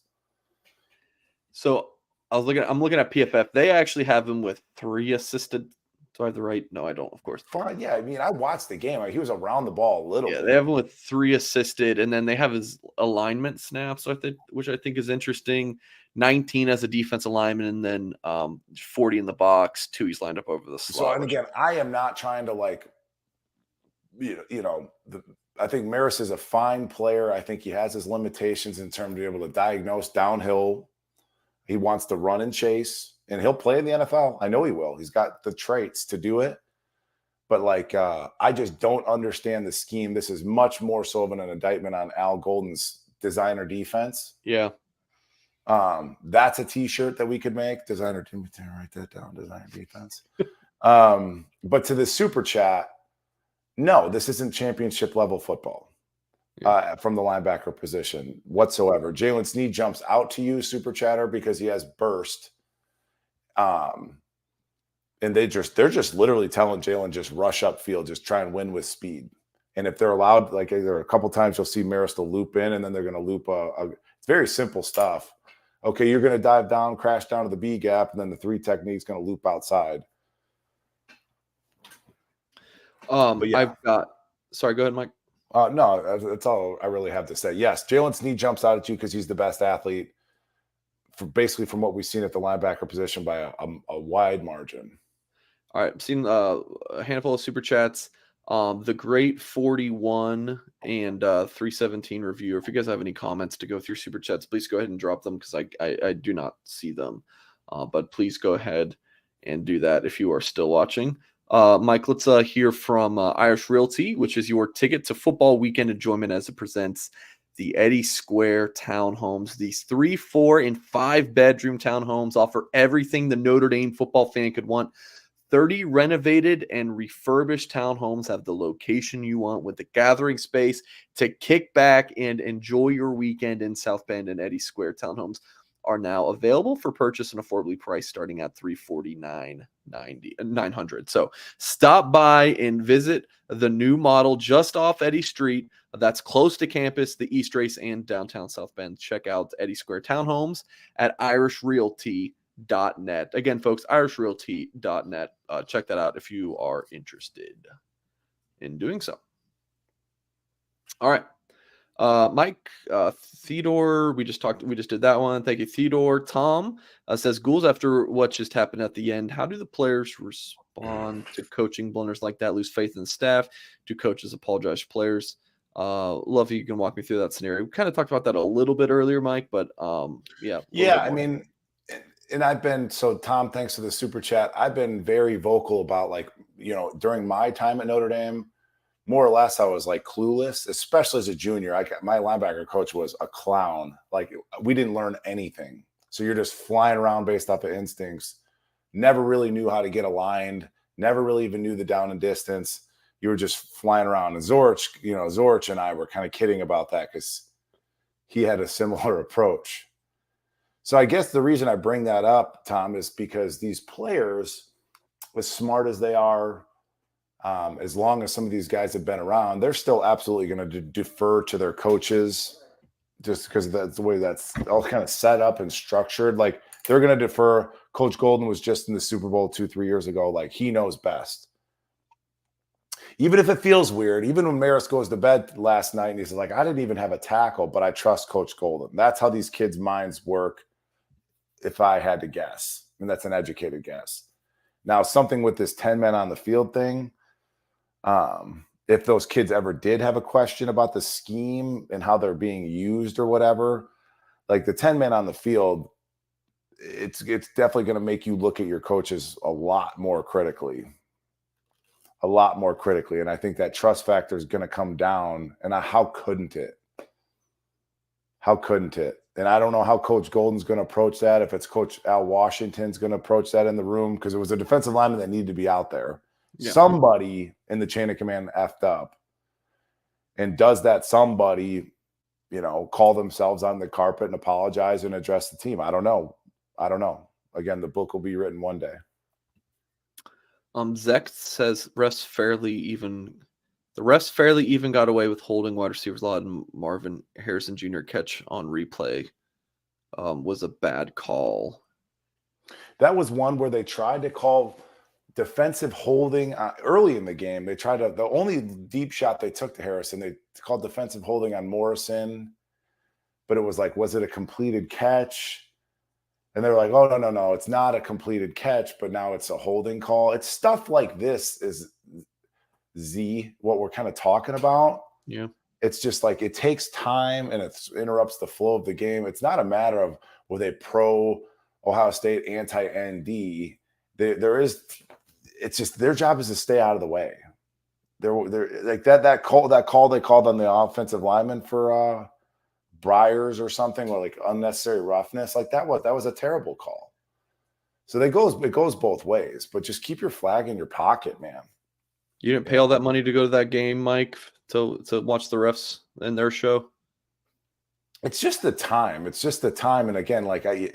So I'm looking at PFF. They actually have him with 3 assisted. Do I have the right? No, I don't, of course. Fine. Yeah. I mean, I watched the game. Like, he was around the ball a little bit. They have him with 3 assisted, and then they have his alignment snaps, which I think is interesting. 19 as a defensive lineman, and then 40 in the box. 2 he's lined up over the slot. So, and again, I am not trying to like, I think Maris is a fine player. I think he has his limitations in terms of being able to diagnose downhill. He wants to run and chase, and he'll play in the NFL. I know he will. He's got the traits to do it. But like, I just don't understand the scheme. This is much more so of an indictment on Al Golden's designer defense. Yeah. That's a T-shirt that we could make. Designer team, write that down. Designer defense. But to the super chat, no, this isn't championship level football. from the linebacker position whatsoever. Jalen Snead jumps out to you, Super Chatter, because he has burst. And they're just literally telling Jalen, just rush up field, just try and win with speed. And if they're allowed, like there are a couple times you'll see Maristel loop in, and then they're going to loop it's very simple stuff. Okay, you're going to dive down, crash down to the B gap, and then the 3 technique's going to loop outside. I've got. Sorry, go ahead, Mike. No, that's all I really have to say. Yes, Jalen Snead jumps out at you because he's the best athlete, basically from what we've seen at the linebacker position by a wide margin. All right, I've seen a handful of super chats. The Great 41 and 317 review. If you guys have any comments to go through super chats, please go ahead and drop them because I do not see them. But please go ahead and do that if you are still watching. Mike, let's hear from Irish Realty, which is your ticket to football weekend enjoyment as it presents the Eddy Square townhomes. These 3, 4, and 5 bedroom townhomes offer everything the Notre Dame football fan could want. 30 renovated and refurbished townhomes have the location you want with the gathering space to kick back and enjoy your weekend in South Bend. And Eddy Square townhomes are now available for purchase and affordably priced starting at $349,900. So stop by and visit the new model just off Eddy Street. That's close to campus, the East Race, and downtown South Bend. Check out Eddy Square townhomes at irishrealty.net. Again, folks, irishrealty.net. Check that out if you are interested in doing so. All right. Mike, Theodore, we just did that one. Thank you, Theodore. Tom says, Ghouls, after what just happened at the end, how do the players respond to coaching blunders like that? Lose faith in the staff? Do coaches apologize to players? Love if you can walk me through that scenario. We kind of talked about that a little bit earlier, Mike, but yeah. I mean, and Tom, thanks for the super chat. I've been very vocal about, like, during my time at Notre Dame, more or less I was like clueless, especially as a junior. My linebacker coach was a clown. Like, we didn't learn anything. So you're just flying around based off of instincts. Never really knew how to get aligned. Never really even knew the down and distance. You were just flying around. And Zorch and I were kind of kidding about that because he had a similar approach. So I guess the reason I bring that up, Tom, is because these players, as smart as they are, as long as some of these guys have been around, they're still absolutely going to defer to their coaches just because that's the way that's all kind of set up and structured. Like, they're going to defer. Coach Golden was just in the Super Bowl 2-3 years ago. Like, he knows best. Even if it feels weird, even when Maris goes to bed last night and he's like, I didn't even have a tackle, but I trust Coach Golden. That's how these kids' minds work, if I had to guess. And that's an educated guess. Now, something with this 10 men on the field thing, if those kids ever did have a question about the scheme and how they're being used or whatever, like the 10 men on the field, it's definitely going to make you look at your coaches a lot more critically. And I think that trust factor is going to come down. And how couldn't it? And I don't know how Coach Golden's going to approach that. If it's Coach Al Washington's going to approach that in the room, because it was a defensive lineman that needed to be out there. Yeah. Somebody in the chain of command effed up. And does that somebody, call themselves on the carpet and apologize and address the team? I don't know. Again, the book will be written one day. Zek says the refs fairly even got away with holding wide receivers a lot, and Marvin Harrison Jr. catch on replay was a bad call. That was one where they tried to call defensive holding early in the game. They tried the only deep shot they took to Harrison, they called defensive holding on Morrison, but it was like, was it a completed catch? And they were like, oh, no, it's not a completed catch, but now it's a holding call. It's stuff like this is what we're kind of talking about. Yeah. It's just like, it takes time and it interrupts the flow of the game. It's not a matter of were they pro Ohio State, anti-ND. It's just their job is to stay out of the way. They're like that call they called on the offensive lineman for Briars or something, or like unnecessary roughness. Like that was a terrible call. So it goes both ways, but just keep your flag in your pocket, man. You didn't pay all that money to go to that game, Mike, to watch the refs and their show? It's just the time. It's just the time. And again, like I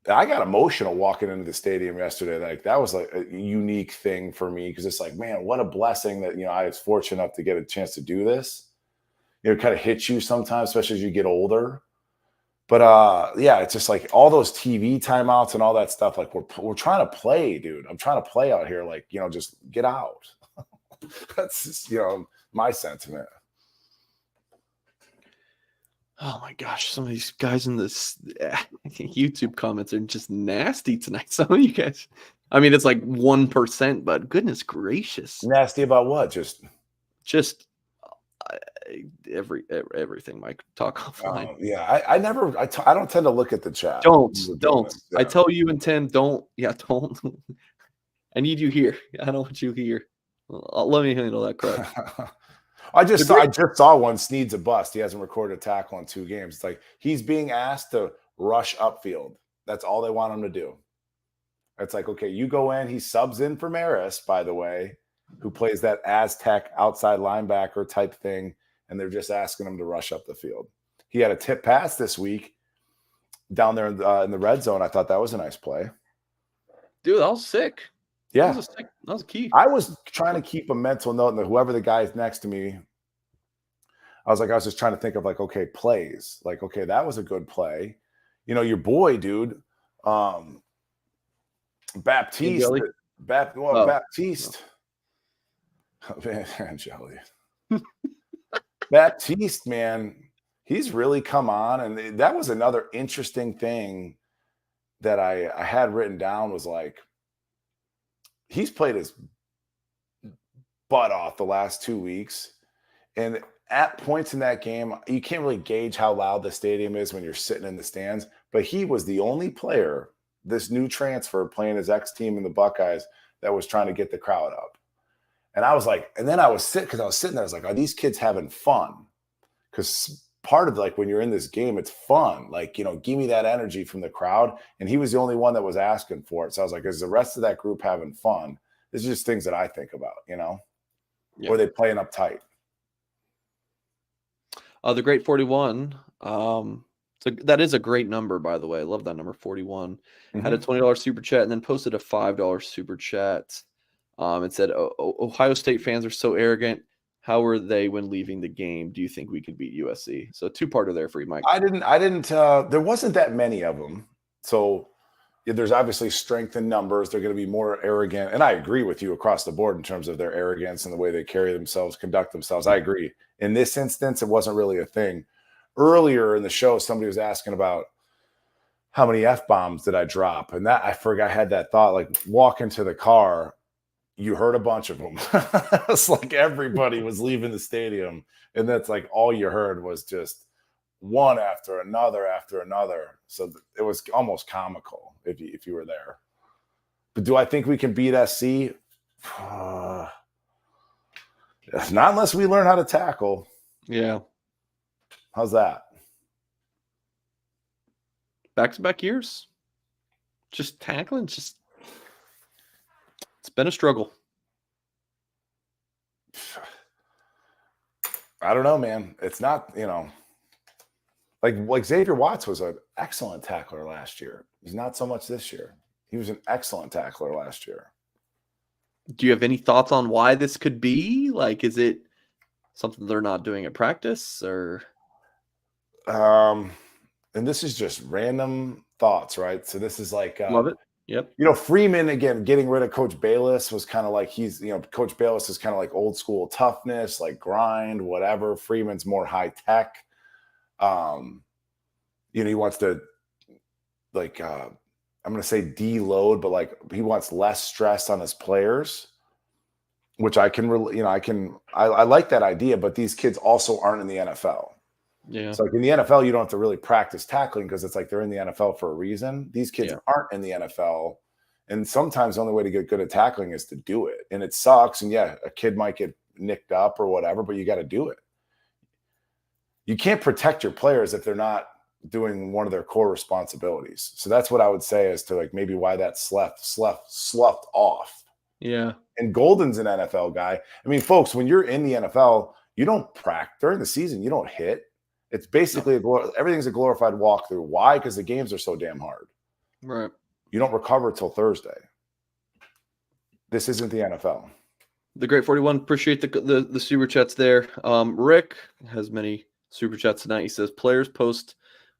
got emotional walking into the stadium yesterday. Like that was like a unique thing for me because it's like, man, what a blessing that I was fortunate enough to get a chance to do this. It kind of hits you sometimes, especially as you get older. But yeah, it's just like all those TV timeouts and all that stuff. Like we're trying to play, dude. I'm trying to play out here. Like just get out. That's just, my sentiment. Oh my gosh, some of these guys in this YouTube comments are just nasty tonight. Some of you guys, I mean, it's like 1%, but goodness gracious, Nasty about what? Just everything. Mike, talk offline. Yeah, I never. I don't tend to look at the chat. Don't. Yeah. I tell you and Tim, don't. Yeah, don't. I need you here. I don't want you here. Let me handle that crap. I just saw one. Sneed's a bust. He hasn't recorded a tackle in 2 games. It's like he's being asked to rush upfield. That's all they want him to do. It's like, okay, you go in. He subs in for Maris, by the way, who plays that Aztec outside linebacker type thing, and they're just asking him to rush up the field. He had a tip pass this week down there in the red zone. I thought that was a nice play. Dude, that was sick. Yeah. That was key. I was trying to keep a mental note, and whoever the guy is next to me, I was just trying to think of like, okay, plays. Like, okay, that was a good play. Your boy, dude, Baptiste. Baptiste. Man, Jelly. Baptiste, man, he's really come on. And that was another interesting thing that I had written down was like, he's played his butt off the last 2 weeks. And at points in that game, you can't really gauge how loud the stadium is when you're sitting in the stands. But he was the only player, this new transfer playing his ex-team in the Buckeyes, that was trying to get the crowd up. And I was like, and then I was sitting there, I was like, are these kids having fun? Because part of like when you're in this game, it's fun. Like, give me that energy from the crowd. And he was the only one that was asking for it. So I was like, is the rest of that group having fun? This is just things that I think about, Yeah. Or are they playing uptight? The Great 41. So that is a great number, by the way. I love that number, 41. Mm-hmm. Had a $20 super chat and then posted a $5 super chat. It said, Ohio State fans are so arrogant. How were they when leaving the game? Do you think we could beat USC? So 2-parter there for you, Mike. I didn't, there wasn't that many of them. So there's obviously strength in numbers. They're going to be more arrogant. And I agree with you across the board in terms of their arrogance and the way they carry themselves, conduct themselves. I agree. In this instance, it wasn't really a thing. Earlier in the show, somebody was asking about how many F-bombs did I drop? And that I forgot I had that thought, like walk into the car, you heard a bunch of them. It's like everybody was leaving the stadium. And that's like all you heard was just one after another after another. So it was almost comical if you were there. But do I think we can beat SC? Not unless we learn how to tackle. Yeah. How's that? Back-to-back years. Just tackling, it's been a struggle. I don't know, man. It's not, like Xavier Watts was an excellent tackler last year. He's not so much this year. He was an excellent tackler last year. Do you have any thoughts on why this could be? Like, is it something they're not doing at practice or? And this is just random thoughts, right? So this is like, love it. Yep. Freeman, again, getting rid of Coach Bayless was kind of like Coach Bayless is kind of like old school toughness, like grind, whatever. Freeman's more high tech. He wants to like, I'm going to say deload, but like he wants less stress on his players, which I can really, I like that idea, but these kids also aren't in the NFL. Yeah. So like in the NFL, you don't have to really practice tackling because it's like they're in the NFL for a reason. These kids aren't in the NFL. And sometimes the only way to get good at tackling is to do it. And it sucks. And yeah, a kid might get nicked up or whatever, but you got to do it. You can't protect your players if they're not doing one of their core responsibilities. So that's what I would say as to like maybe why that sloughed off. Yeah. And Golden's an NFL guy. I mean, folks, when you're in the NFL, you don't practice during the season. You don't hit. It's No. basically everything's a glorified walkthrough. Why? Because the games are so damn hard. Right. You don't recover till Thursday. This isn't the NFL. The Great 41, appreciate the super chats there. Rick has many super chats tonight. He says, players post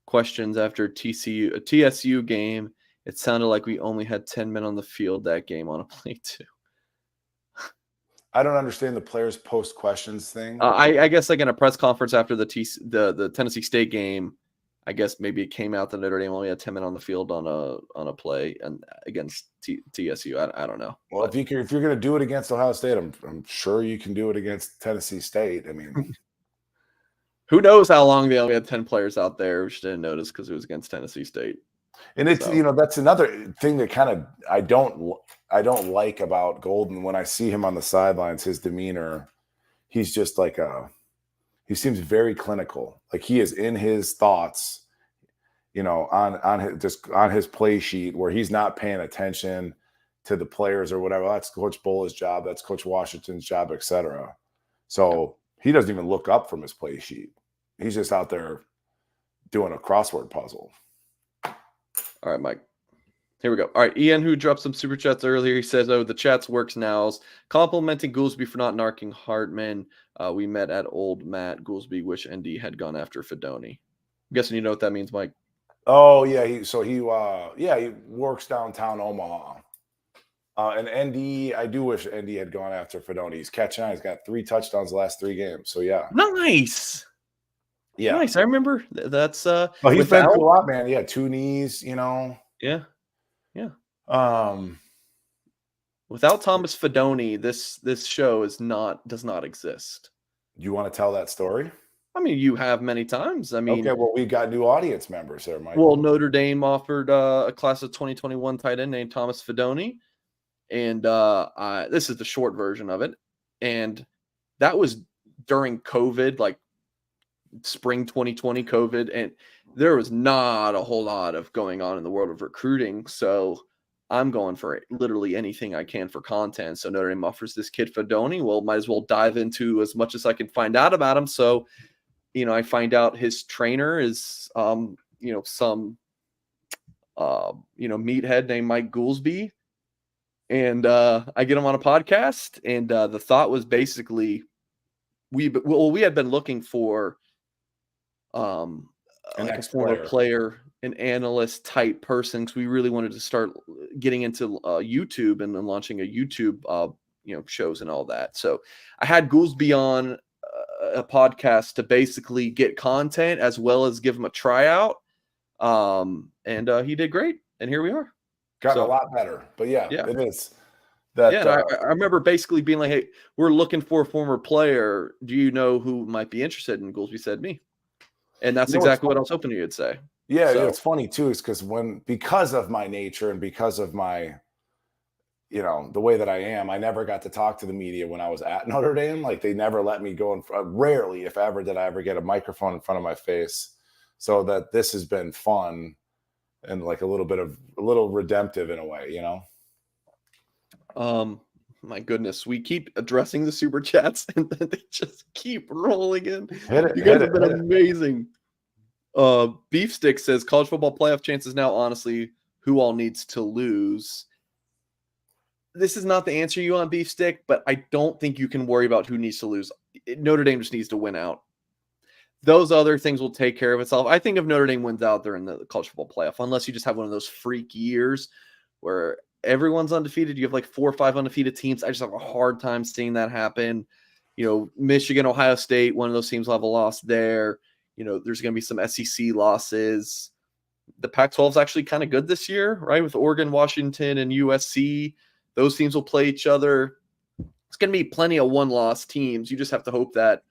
questions after a TSU game. It sounded like we only had 10 men on the field that game on a play too. I don't understand the players post questions thing. I guess like in a press conference after the Tennessee State game, I guess maybe it came out that Notre Dame only had 10 men on the field on a play and against TSU. I don't know. Well, if you're going to do it against Ohio State, I'm sure you can do it against Tennessee State. I mean, who knows how long they only had 10 players out there, which didn't notice because it was against Tennessee State. And it's that's another thing that kind of I don't like about Golden when I see him on the sidelines. His demeanor, he's just like he seems very clinical. Like he is in his thoughts, on his play sheet where he's not paying attention to the players or whatever. That's Coach Bola's job. That's Coach Washington's job, etc. So he doesn't even look up from his play sheet. He's just out there doing a crossword puzzle. All right, Mike. Here we go. All right, Ian, who dropped some super chats earlier, he says, "Oh, the chats works now." Complimenting Goolsby for not narking Hartman. We met at Old Matt. Goolsby wish ND had gone after Fedoni. I'm guessing you know what that means, Mike. Oh yeah, he works downtown Omaha. And ND, I do wish ND had gone after Fedoni. He's catching on. He's got 3 touchdowns the last 3 games. So yeah, nice. Yeah, nice. I remember that's. Well, he's been through a lot, man. Yeah, 2 knees. Yeah. Without Thomas Fedoni, this show does not exist. You want to tell that story? I mean, you have many times. I mean, okay. Well, we got new audience members there, Mike. Well, Notre Dame offered a class of 2021 tight end named Thomas Fedoni, and this is the short version of it. And that was during COVID, like spring 2020 COVID, and there was not a whole lot of going on in the world of recruiting. So I'm going for literally anything I can for content. So Notre Dame offers this kid Fedoni. Well, might as well dive into as much as I can find out about him. So, I find out his trainer is, some, meathead named Mike Goolsby. And I get him on a podcast. And the thought was basically, we had been looking for like a former player, an analyst type person, because we really wanted to start getting into YouTube and then launching a YouTube, shows and all that. So I had Goolsby on a podcast to basically get content as well as give him a tryout. And he did great. And here we are. Got a lot better. But yeah, it is. That, I remember basically being like, hey, we're looking for a former player. Do you know who might be interested? And Goolsby said me. And that's exactly what I was hoping you'd say. Yeah, it's funny too, is because of my nature and because of my, the way that I am, I never got to talk to the media when I was at Notre Dame. Like they never let me go rarely, if ever, did I ever get a microphone in front of my face. So that this has been fun and like a little redemptive in a way, My goodness, we keep addressing the super chats and then they just keep rolling in. You guys have been amazing. Beef Stick says college football playoff chances now, honestly, who all needs to lose? This is not the answer you want, Beef Stick, but I don't think you can worry about who needs to lose. Notre Dame just needs to win out. Those other things will take care of itself. I think if Notre Dame wins out, they're in the college football playoff, unless you just have one of those freak years where everyone's undefeated. You have like 4 or 5 undefeated teams. I just have a hard time seeing that happen. Michigan, Ohio State, one of those teams will have a loss there. There's going to be some SEC losses. The Pac-12 is actually kind of good this year, right? With Oregon, Washington, and USC. Those teams will play each other. It's going to be plenty of one-loss teams. You just have to hope that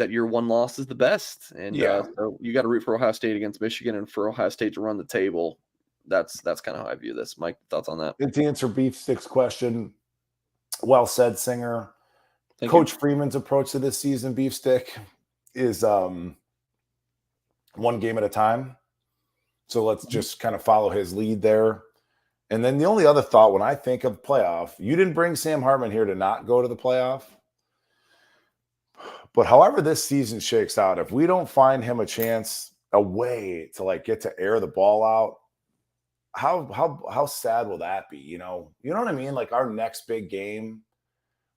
your one loss is the best. And so you got to root for Ohio State against Michigan and for Ohio State to run the table. That's kind of how I view this. Mike, thoughts on that? To answer Beef Stick's question, well said, Singer. Thank Coach you. Freeman's approach to this season, Beef Stick, is one game at a time. So let's just kind of follow his lead there. And then the only other thought when I think of playoff, you didn't bring Sam Hartman here to not go to the playoff. But however this season shakes out, if we don't find him a way to like get to air the ball out, how sad will that be? You know what I mean? Like our next big game,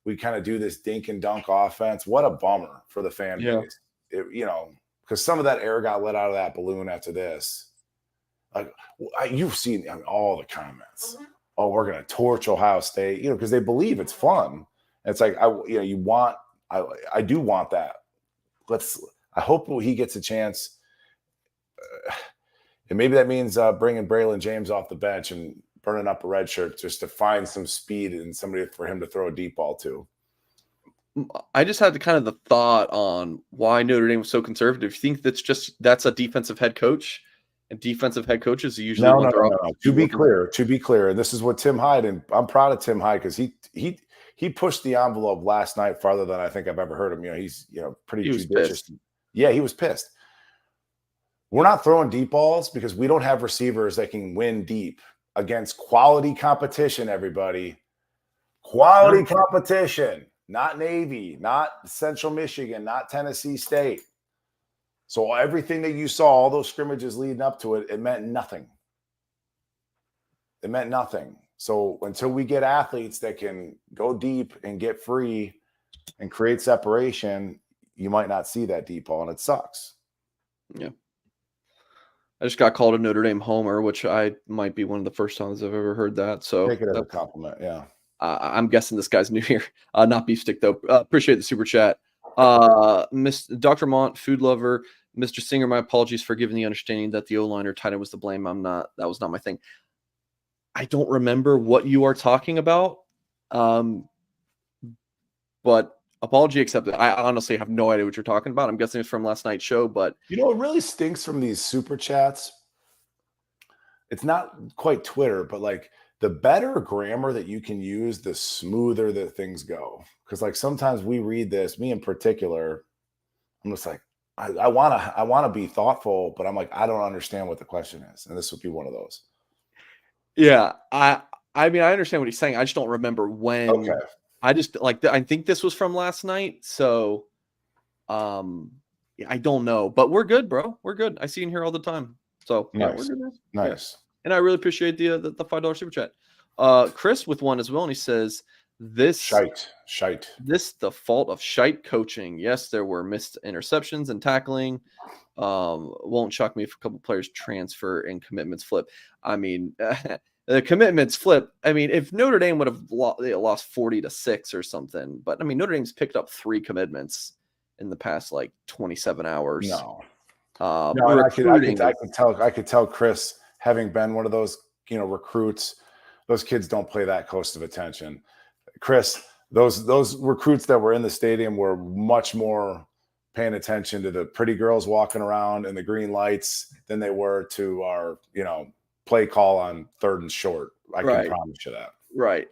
we kind of do this dink and dunk offense. What a bummer for the fan Yeah. base. Because some of that air got let out of that balloon after this. Like you've seen all the comments. Oh, we're gonna torch Ohio State, because they believe it's fun. And it's like I do want that. I hope he gets a chance. And maybe that means bringing Braylon James off the bench and burning up a red shirt just to find some speed and somebody for him to throw a deep ball to. I just had the thought on why Notre Dame was so conservative. You think that's a defensive head coach, and defensive head coaches usually No. To be clear, and this is what Tim Hyde, and I'm proud of Tim Hyde because he pushed the envelope last night farther than I think I've ever heard him. He's pretty judicious. Pissed. Yeah, he was pissed. We're not throwing deep balls because we don't have receivers that can win deep against quality competition, everybody. Quality competition, not Navy, not Central Michigan, not Tennessee State. So everything that you saw, all those scrimmages leading up to it, it meant nothing. It meant nothing. So until we get athletes that can go deep and get free and create separation, you might not see that deep ball, and it sucks. Yeah. I just got called a Notre Dame homer, which I might be one of the first times I've ever heard that. So take it as a compliment. Yeah. I'm guessing this guy's new here. Not beef stick though. Appreciate the super chat. Miss Dr. Mont, food lover, Mr. Singer. My apologies for giving the understanding that the O-line or tight end was to blame. That was not my thing. I don't remember what you are talking about. But apology accepted. I honestly have no idea what you're talking about. I'm guessing it's from last night's show, but it really stinks from these super chats. It's not quite Twitter, but like the better grammar that you can use, the smoother that things go. Because like sometimes we read this, me in particular, I'm just like, I want to be thoughtful, but I'm like, I don't understand what the question is, and this would be one of those. Yeah, I mean, I understand what he's saying. I just don't remember when. Okay. I just I think this was from last night, so I don't know, but we're good, bro. We're good. I see you in here all the time, so nice. Yeah, we're good, man. Nice. Yeah. And I really appreciate the $5 super chat. Chris with one as well, and he says this shite. This the fault of shite coaching. Yes, there were missed interceptions and tackling. Won't shock me if a couple players transfer and commitments flip. I mean. The commitments flip. I mean, if Notre Dame would have lost 40-6 or something, but I mean, Notre Dame's picked up 3 commitments in the past 27 hours. No, I could tell Chris, having been one of those recruits, those kids don't play that close of attention. Chris, those recruits that were in the stadium were much more paying attention to the pretty girls walking around and the green lights than they were to our play call on 3rd and short. I can promise you that. Right.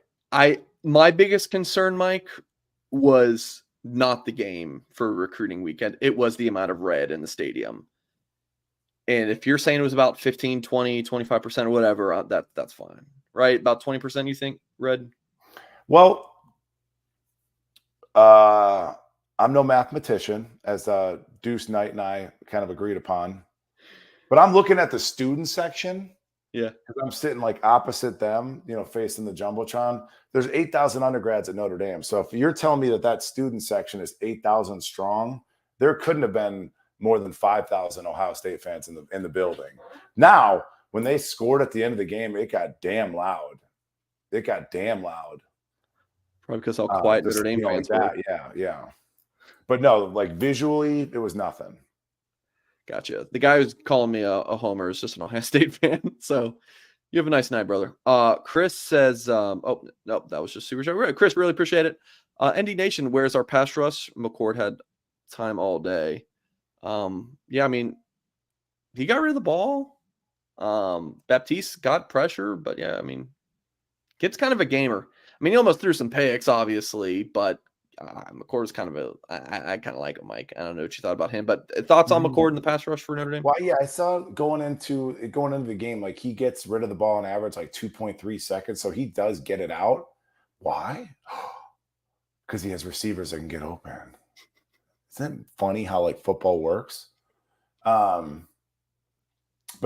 My biggest concern, Mike, was not the game for recruiting weekend. It was the amount of red in the stadium. And if you're saying it was about 15, 20, 25% or whatever, that's fine. Right? About 20% you think red? Well, I'm no mathematician, as Deuce Knight and I kind of agreed upon. But I'm looking at the student section. Yeah. Because I'm sitting opposite them, facing the Jumbotron. There's 8,000 undergrads at Notre Dame. So if you're telling me that student section is 8,000 strong, there couldn't have been more than 5,000 Ohio State fans in the building. Now, when they scored at the end of the game, it got damn loud. Probably because how quiet Notre Dame fans were. Yeah. But no, visually, it was nothing. Gotcha. The guy who's calling me a homer is just an Ohio State fan. So you have a nice night, brother. Chris says, oh, no, that was just super chat. Chris, really appreciate it. ND Nation, where's our pass rush? McCord had time all day. Yeah, I mean, he got rid of the ball. Baptiste got pressure, but yeah, I mean, kid's kind of a gamer. I mean, he almost threw some picks, obviously, but McCord is kind of I kind of like him, Mike. I don't know what you thought about him, but thoughts on McCord in the pass rush for Notre Dame? Well, yeah, I saw going into the game, like he gets rid of the ball on average like 2.3 seconds, so he does get it out. Why? Because he has receivers that can get open. Isn't it funny how like football works? But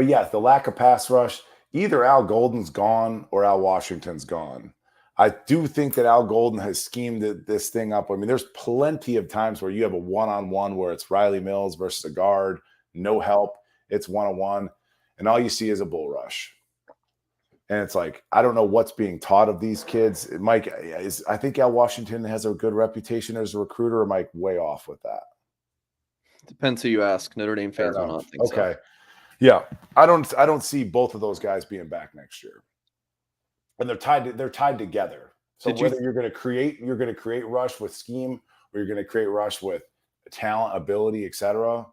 yeah, the lack of pass rush, either Al Golden's gone or Al Washington's gone. I do think that Al Golden has schemed this thing up. I mean, there's plenty of times where you have a one-on-one where it's Riley Mills versus a guard, no help, it's one-on-one, and all you see is a bull rush. And it's like, I don't know what's being taught of these kids. Mike, I think Al Washington has a good reputation as a recruiter, or am I way off with that? Depends who you ask. Notre Dame fans will not think so. Okay. Yeah. I don't see both of those guys being back next year. And they're tied together. So whether you're going to create rush with scheme, or you're going to create rush with talent, ability, etc.,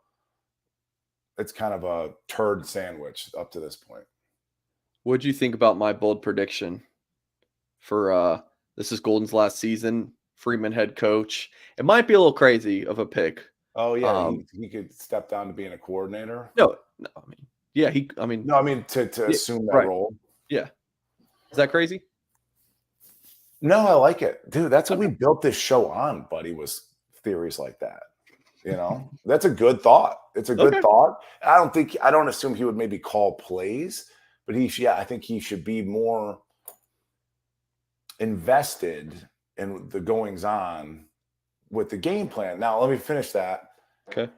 it's kind of a turd sandwich up to this point. What do you think about my bold prediction for this is Golden's last season, Freeman head coach? It might be a little crazy of a pick. Oh yeah, he could step down to being a coordinator. To assume that role. Yeah. Is that crazy? No, I like it. Dude, that's what we built this show on, buddy, was theories like that. You know, that's a good thought. It's a good thought. I don't assume he would maybe call plays, but I think he should be more invested in the goings on with the game plan. Now, let me finish that. Okay.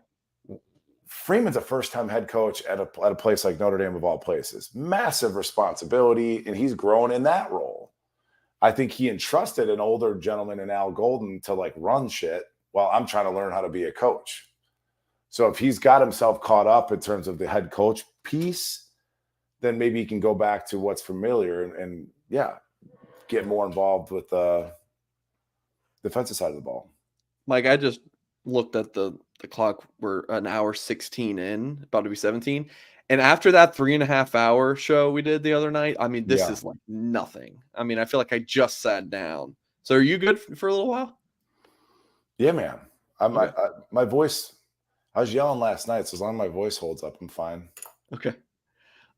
Freeman's a first-time head coach at a place like Notre Dame of all places. Massive responsibility, and he's grown in that role. I think he entrusted an older gentleman in Al Golden to like run shit while I'm trying to learn how to be a coach. So if he's got himself caught up in terms of the head coach piece, then maybe he can go back to what's familiar and get more involved with the defensive side of the ball. Mike, I just looked at the clock. We're an hour 16 in, about to be 17. And after that 3.5 hour show we did the other night, I mean, this is like nothing. I mean, I feel like I just sat down. So are you good for a little while? Yeah, man. My voice, I was yelling last night, so as long as my voice holds up, I'm fine. Okay.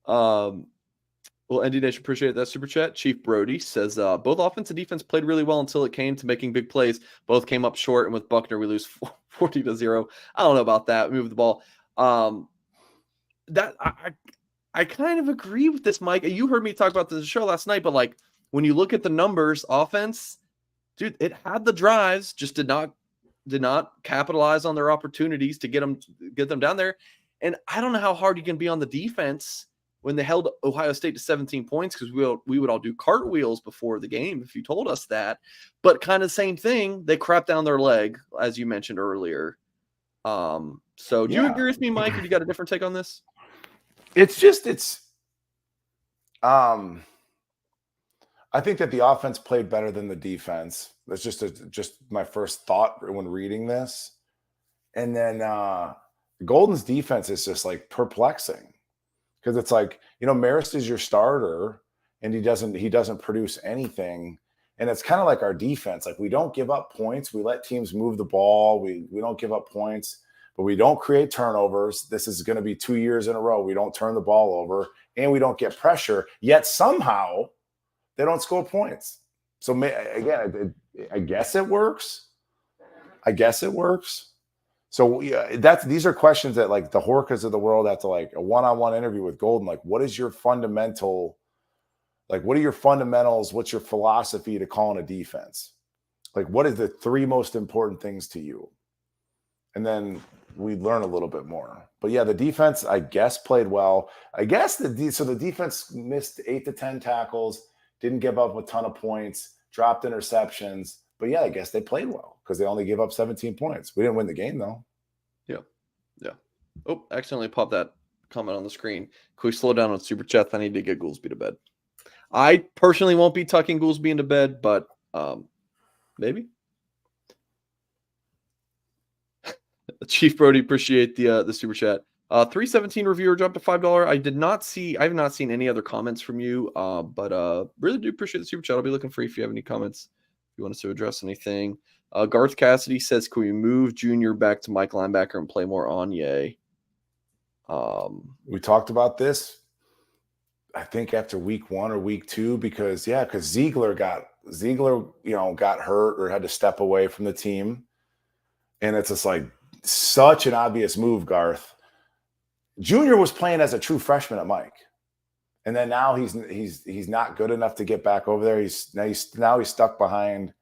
Well, ND Nation, appreciate that super chat. Chief Brody says, both offense and defense played really well until it came to making big plays. Both came up short, and with Buckner, we lose 40-0. I don't know about that. We moved the ball. That I kind of agree with this, Mike. You heard me talk about this show last night, but like when you look at the numbers, offense, dude, it had the drives, just did not capitalize on their opportunities to get them down there. And I don't know how hard you can be on the defense when they held Ohio State to 17 points, because we would all do cartwheels before the game if you told us that. But kind of the same thing, they crapped down their leg, as you mentioned earlier. So do you agree with me, Mike, or do you got a different take on this? I think that the offense played better than the defense. That's just my first thought when reading this. And then Golden's defense is just like perplexing, because it's like, Marist is your starter and he doesn't produce anything. And it's kind of like our defense. Like, we don't give up points. We let teams move the ball. We don't give up points, but we don't create turnovers. This is going to be 2 years in a row. We don't turn the ball over and we don't get pressure, yet somehow they don't score points. So again, I guess it works. So these are questions that like the Horkas of the world have to, like, a one-on-one interview with Golden. Like, what is your fundamental? Like, what are your fundamentals? What's your philosophy to calling a defense? Like, what is the 3 most important things to you? And then we learn a little bit more. But yeah, the defense, I guess, played well. I guess the defense missed 8 to 10 tackles, didn't give up a ton of points, dropped interceptions. But yeah, I guess they played well because they only gave up 17 points. We didn't win the game, though. Yeah. Oh, accidentally popped that comment on the screen. Can we slow down on Super Chat? I need to get Goolsby to bed. I personally won't be tucking Goolsby into bed, but maybe. Chief Brody, appreciate the Super Chat. 317 reviewer dropped to $5. I have not seen any other comments from you, but really do appreciate the Super Chat. I'll be looking for you if you have any comments you want us to address anything? Garth Cassidy says, can we move Junior back to Mike linebacker and play more Anye? We talked about this, I think, after week 1 or week 2, because Ziegler got hurt or had to step away from the team. And it's just like such an obvious move, Garth. Junior was playing as a true freshman at Mike. And then now he's not good enough to get back over there. He's stuck behind.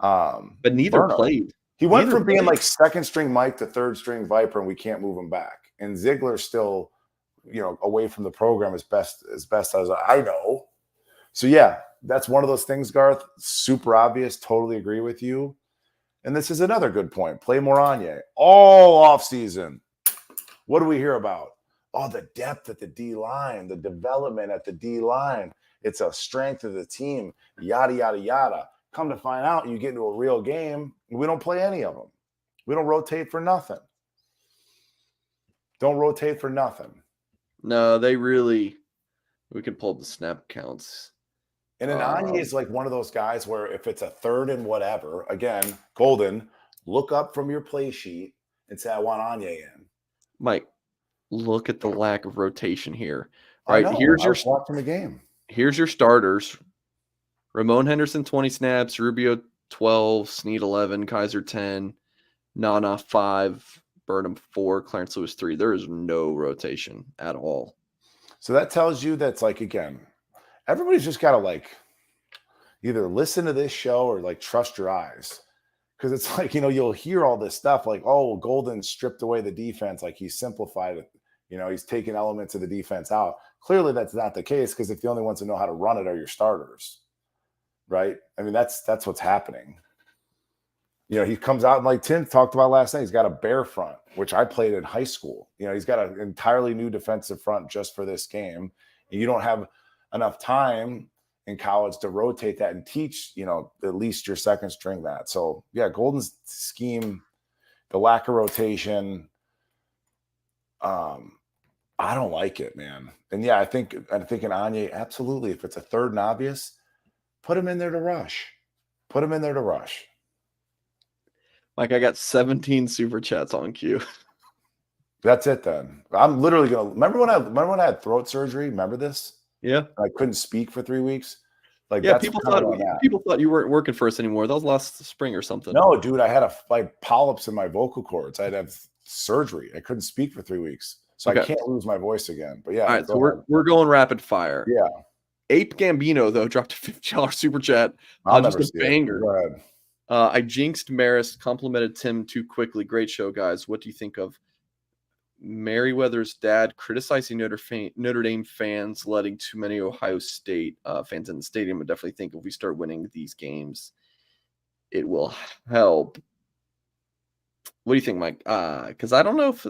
But neither Burner. played. He went from being like second string Mike to third string Viper, and we can't move him back. And Ziegler's still, away from the program as best as I know. So yeah, that's one of those things, Garth. Super obvious. Totally agree with you. And this is another good point. Play more Anye all off season. What do we hear about? Oh, the depth at the D line, the development at the D line. It's a strength of the team. Yada yada yada. Come to find out, you get into a real game, we don't play any of them. We don't rotate for nothing. Don't rotate for nothing. No, we can pull up the snap counts. And an Anye is like one of those guys where if it's a third and whatever, again, Golden, look up from your play sheet and say, I want Anye in. Mike, look at the lack of rotation here. All right, I was watching the game. Here's your starters. Ramon Henderson, 20 snaps. Rubio, 12. Snead, 11. Kaiser, 10. Nana, 5. Burnham, 4. Clarence Lewis, 3. There is no rotation at all. So that tells you that's like, again, everybody's just got to like either listen to this show or like trust your eyes. Because it's like, you'll hear all this stuff like, oh, Golden stripped away the defense. Like he simplified it. He's taking elements of the defense out. Clearly that's not the case, because if the only ones who know how to run it are your starters. Right? I mean, that's what's happening. He comes out and like Tim talked about last night, he's got a bear front, which I played in high school. He's got an entirely new defensive front just for this game. And you don't have enough time in college to rotate that and teach, at least your second string that. So yeah, Golden's scheme, the lack of rotation, I don't like it, man. And yeah, I think an Anye, absolutely. If it's a third and obvious, put him in there to rush. Mike, I got 17 super chats on cue. That's it then. I'm literally gonna remember when I had throat surgery. Remember this? Yeah. I couldn't speak for 3 weeks. Like, yeah, that's people thought you weren't working for us anymore. That was last spring or something. No, dude, I had polyps in my vocal cords. I'd have surgery. I couldn't speak for 3 weeks, so okay. I can't lose my voice again. But yeah, all right. So we're going rapid fire. Yeah. Ape Gambino though dropped a $50 super chat. Just a banger. Go ahead. I jinxed Maris, complimented Tim too quickly. Great show, guys. What do you think of Merriweather's dad criticizing Notre Dame fans, letting too many Ohio State fans in the stadium? I definitely think if we start winning these games, it will help. What do you think, Mike? Because I don't know if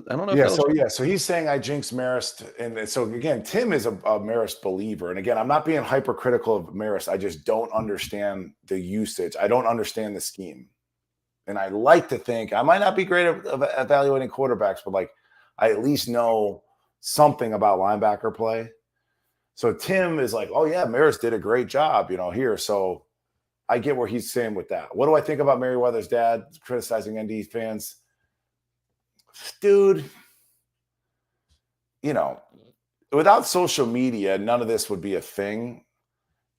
So he's saying I jinxed Marist, and so again, Tim is a Marist believer, and again, I'm not being hypercritical of Marist. I just don't understand the usage. I don't understand the scheme, and I like to think I might not be great at evaluating quarterbacks, but like I at least know something about linebacker play. So Tim is like, oh yeah, Marist did a great job, here. So I get where he's saying with that. What do I think about Merriweather's dad criticizing ND fans? Dude, without social media, none of this would be a thing.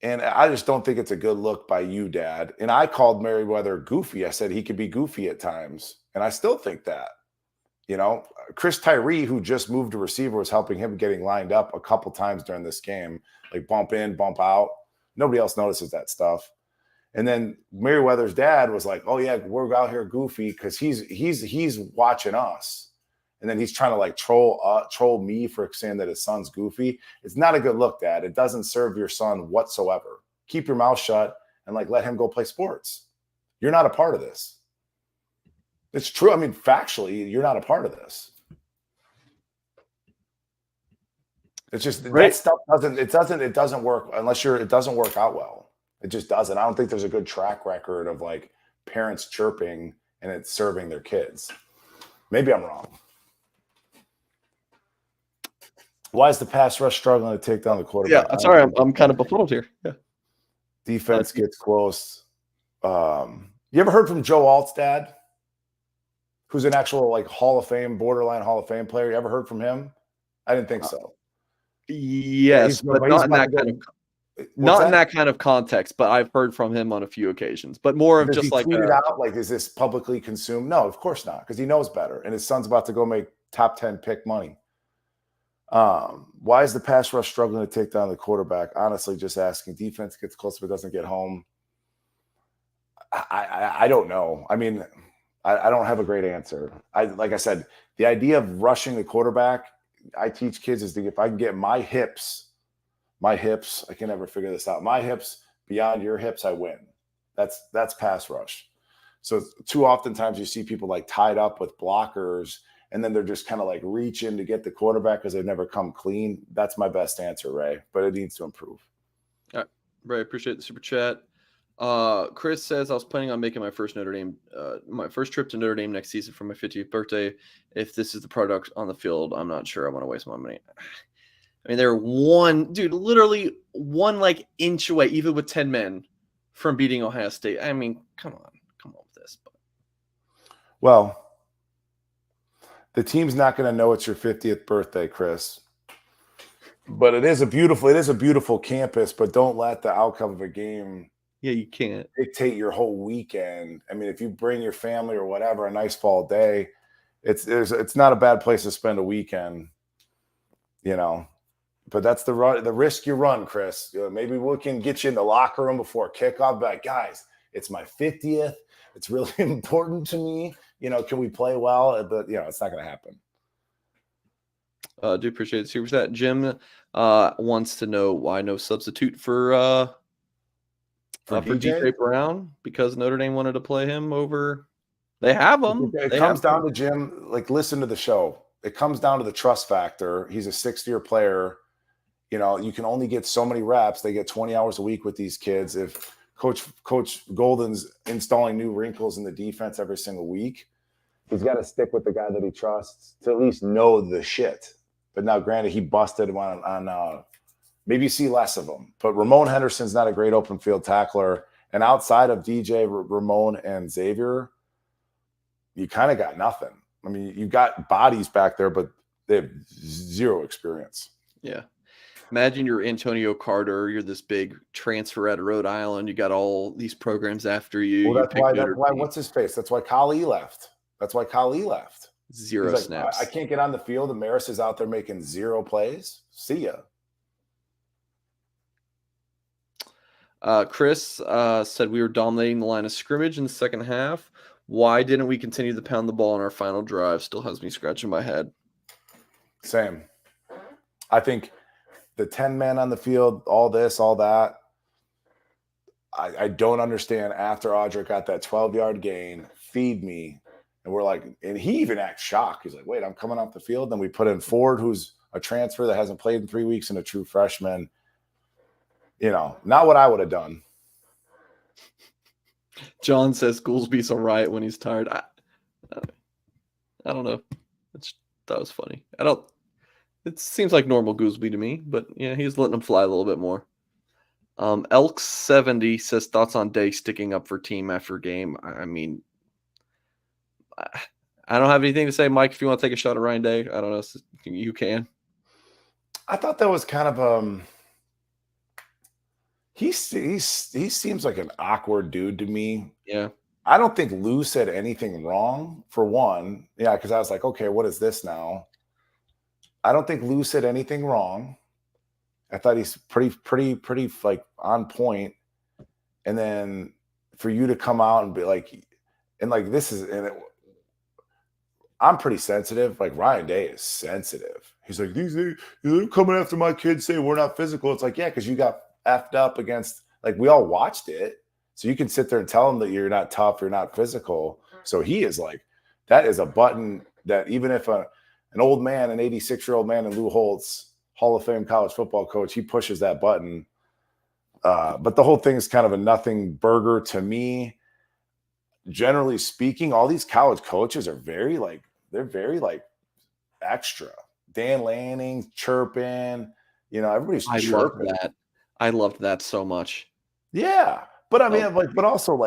And I just don't think it's a good look by you, Dad. And I called Merriweather goofy. I said he could be goofy at times. And I still think that. Chris Tyree, who just moved to receiver, was helping him getting lined up a couple times during this game, like bump in, bump out. Nobody else notices that stuff. And then Merriweather's dad was like, "Oh yeah, we're out here goofy because he's watching us." And then he's trying to like troll me for saying that his son's goofy. It's not a good look, Dad. It doesn't serve your son whatsoever. Keep your mouth shut and like let him go play sports. You're not a part of this. It's true. I mean, factually, you're not a part of this. It's just that stuff doesn't work unless it doesn't work out well. It just doesn't. I don't think there's a good track record of like parents chirping and it's serving their kids. Maybe I'm wrong. Why is the pass rush struggling to take down the quarterback? Yeah, sorry, I'm kind of befuddled here. Yeah. Defense gets close. You ever heard from Joe Alt's dad, who's an actual like Hall of Fame, borderline Hall of Fame player? You ever heard from him? I didn't think so. Yeah, Yes, but not in that kind of What's in that? that kind of context. But I've heard from him on a few occasions. But more of Does he just like tweet it out? Like, is this publicly consumed? No, of course not, because he knows better, and his son's about to go make top 10 pick money. Why is the pass rush struggling to take down the quarterback? Honestly, just asking. Defense gets close but doesn't get home. I don't know. I mean, I don't have a great answer. Like I said, the idea of rushing the quarterback, I teach kids is if I can get my hips, I can never figure this out. My hips beyond your hips, I win. That's pass rush. So too oftentimes you see people like tied up with blockers, and then they're just kind of like reaching to get the quarterback because they've never come clean. That's my best answer, Ray, but it needs to improve. All right, Ray, appreciate the super chat. Chris says I was planning on making my first trip to Notre Dame next season for my 50th birthday. If this is the product on the field, I'm not sure I want to waste my money. I mean, they're literally one like inch away, even with 10 men, from beating Ohio State. I mean, come on with this. But. Well, the team's not going to know it's your 50th birthday, Chris. But it is a beautiful campus. But don't let the outcome of a game. Yeah, you can't dictate your whole weekend. I mean, if you bring your family or whatever, a nice fall day, it's not a bad place to spend a weekend, you know. But that's the risk you run, Chris. Maybe we can get you in the locker room before kickoff. Be like, guys, it's my 50th. It's really important to me. You know, can we play well? But it's not going to happen. Do appreciate the super chat. Jim wants to know why no substitute for DJ Brown, because Notre Dame wanted to play him over. They have him. It comes down to Jim. Like, listen to the show. It comes down to the trust factor. He's a 6th-year player. You know, you can only get so many reps. They get 20 hours a week with these kids. If Coach Golden's installing new wrinkles in the defense every single week, he's got to stick with the guy that he trusts to at least know the shit. But now, granted, he busted on maybe you see less of him. But Ramon Henderson's not a great open field tackler. And outside of DJ, Ramon, and Xavier, you kind of got nothing. I mean, you got bodies back there, but they have zero experience. Yeah. Imagine you're Antonio Carter. You're this big transfer out of Rhode Island. You got all these programs after you. Well, that's why what's his face? That's why Kali left. Zero snaps. I can't get on the field, and Maris is out there making 0 plays. See ya. Chris said we were dominating the line of scrimmage in the second half. Why didn't we continue to pound the ball in our final drive? Still has me scratching my head. Same. I think the 10 men on the field, all this, all that. I don't understand. After Audric got that 12-yard gain, feed me. And we're like, and he even acts shocked. He's like, wait, I'm coming off the field. Then we put in Ford, who's a transfer that hasn't played in 3 weeks, and a true freshman. You know, not what I would have done. John says Goolsby's all right when he's tired. I don't know. That was funny. It seems like normal Goolsby to me, but yeah, he's letting him fly a little bit more. Elk70 says thoughts on Day sticking up for team after game. I mean, I don't have anything to say, Mike. If you want to take a shot at Ryan Day, I don't know. You can. I thought that was kind of he seems like an awkward dude to me. Yeah. I don't think Lou said anything wrong, for one. Yeah, because I was like, okay, what is this now? I don't think Lou said anything wrong. I thought he's pretty like on point. And then for you to come out and be like, and like this is, and I'm pretty sensitive. Like Ryan Day is sensitive. He's like, they're coming after my kids, say we're not physical. It's like, yeah, because you got effed up against, like, we all watched it. So you can sit there and tell him that you're not tough, you're not physical. So he is like, that is a button that even if an old man, an 86-year-old man, and Lou Holtz, Hall of Fame college football coach, he pushes that button. But the whole thing is kind of a nothing burger to me. Generally speaking, all these college coaches are very extra. Dan Lanning chirping, everybody's chirping. I loved that so much. Yeah. But I mean, but also